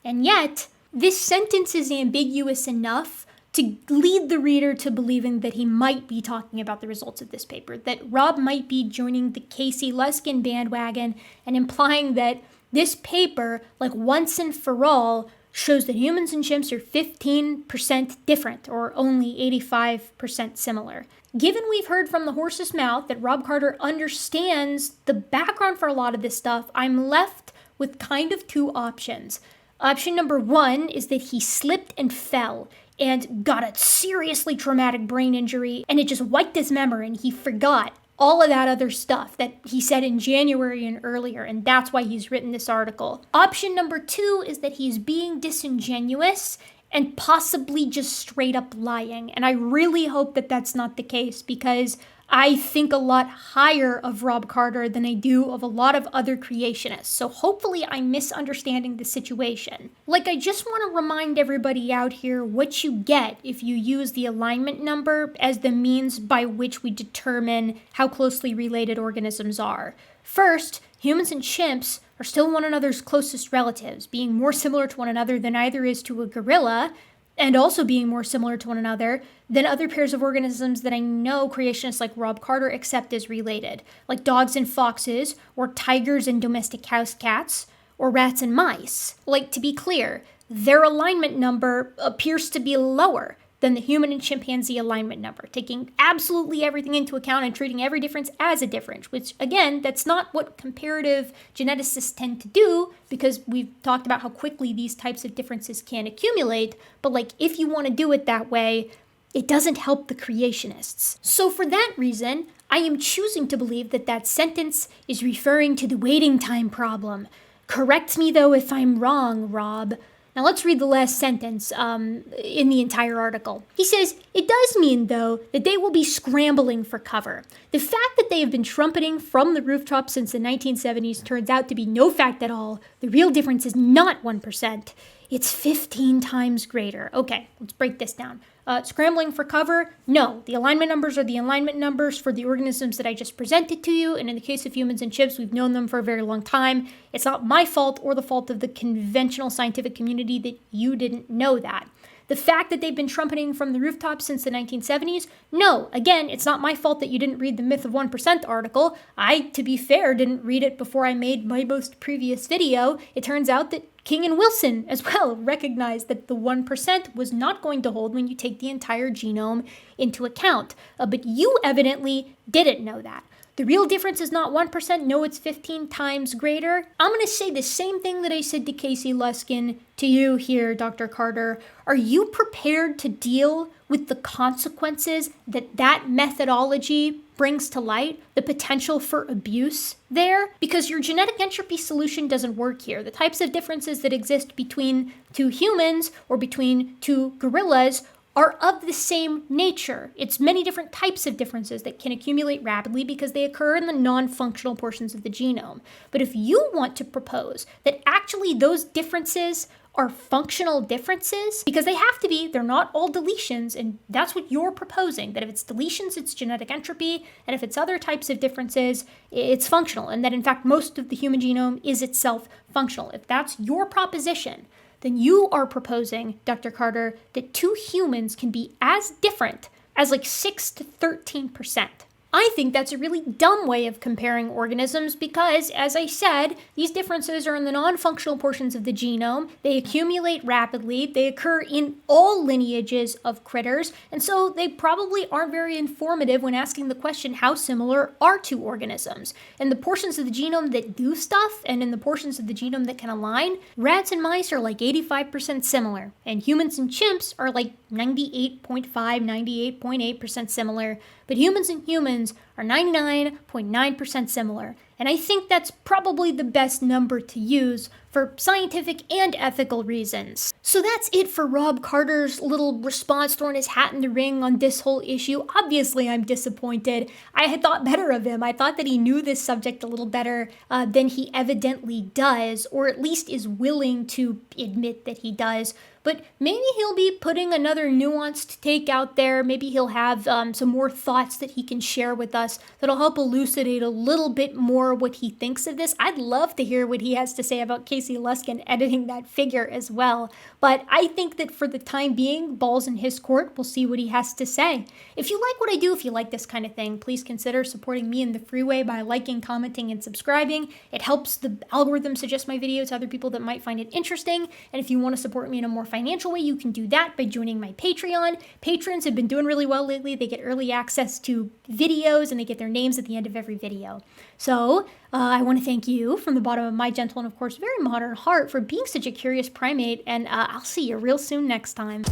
And yet, this sentence is ambiguous enough to lead the reader to believing that he might be talking about the results of this paper, that Rob might be joining the Casey Luskin bandwagon and implying that this paper, like once and for all, shows that humans and chimps are 15% different or only 85% similar. Given we've heard from the horse's mouth that Rob Carter understands the background for a lot of this stuff, I'm left with kind of two options. Option number one is that he slipped and fell and got a seriously traumatic brain injury, and it just wiped his memory, and he forgot all of that other stuff that he said in January and earlier, and that's why he's written this article. Option number two is that he's being disingenuous and possibly just straight up lying, and I really hope that that's not the case, because I think a lot higher of Rob Carter than I do of a lot of other creationists. So hopefully I'm misunderstanding the situation. Like, I just want to remind everybody out here what you get if you use the alignment number as the means by which we determine how closely related organisms are. First, humans and chimps are still one another's closest relatives, being more similar to one another than either is to a gorilla, and also being more similar to one another than other pairs of organisms that I know creationists like Rob Carter accept as related, like dogs and foxes, or tigers and domestic house cats, or rats and mice. Like, to be clear, their alignment number appears to be lower than the human and chimpanzee alignment number, taking absolutely everything into account and treating every difference as a difference, which, again, that's not what comparative geneticists tend to do, because we've talked about how quickly these types of differences can accumulate, but like, if you want to do it that way, it doesn't help the creationists. So for that reason, I am choosing to believe that that sentence is referring to the waiting time problem. Correct me, though, if I'm wrong, Rob. Now let's read the last sentence in the entire article. He says, it does mean, though, that they will be scrambling for cover. The fact that they have been trumpeting from the rooftop since the 1970s turns out to be no fact at all. The real difference is not 1%. It's 15 times greater. Okay, let's break this down. Scrambling for cover? No, the alignment numbers are the alignment numbers for the organisms that I just presented to you, and in the case of humans and chimps, we've known them for a very long time. It's not my fault or the fault of the conventional scientific community that you didn't know that. The fact that they've been trumpeting from the rooftops since the 1970s? No, again, it's not my fault that you didn't read the Myth of 1% article. I, to be fair, didn't read it before I made my most previous video. It turns out that King and Wilson as well recognized that the 1% was not going to hold when you take the entire genome into account. But you evidently didn't know that. The real difference is not 1%, no, it's 15 times greater. I'm going to say the same thing that I said to Casey Luskin to you here, Dr. Carter. Are you prepared to deal with the consequences that that methodology brings to light, the potential for abuse there? Because your genetic entropy solution doesn't work here. The types of differences that exist between two humans or between two gorillas are of the same nature. It's many different types of differences that can accumulate rapidly because they occur in the non-functional portions of the genome. But if you want to propose that actually those differences are functional differences, because they have to be, they're not all deletions, and that's what you're proposing, that if it's deletions, it's genetic entropy, and if it's other types of differences, it's functional, and that in fact most of the human genome is itself functional. If that's your proposition, then you are proposing, Dr. Carter, that two humans can be as different as like 6 to 13%. I think that's a really dumb way of comparing organisms because, as I said, these differences are in the non-functional portions of the genome. They accumulate rapidly. They occur in all lineages of critters, and so they probably aren't very informative when asking the question, how similar are two organisms? In the portions of the genome that do stuff, and in the portions of the genome that can align, rats and mice are like 85% similar, and humans and chimps are like 98.5, 98.8% similar, but humans and humans are 99.9% similar. And I think that's probably the best number to use for scientific and ethical reasons. So that's it for Rob Carter's little response, throwing his hat in the ring on this whole issue. Obviously, I'm disappointed. I had thought better of him. I thought that he knew this subject a little better than he evidently does, or at least is willing to admit that he does. But maybe he'll be putting another nuanced take out there. Maybe he'll have some more thoughts that he can share with us that'll help elucidate a little bit more what he thinks of this. I'd love to hear what he has to say about Casey Luskin editing that figure as well. But I think that for the time being, ball's in his court. We'll see what he has to say. If you like what I do, if you like this kind of thing, please consider supporting me in the freeway by liking, commenting, and subscribing. It helps the algorithm suggest my videos to other people that might find it interesting. And if you want to support me in a more financial way, you can do that by joining my Patreon. Patrons have been doing really well lately. They get early access to videos and they get their names at the end of every video. So I want to thank you from the bottom of my gentle and of course very modern heart for being such a curious primate, and I'll see you real soon next time.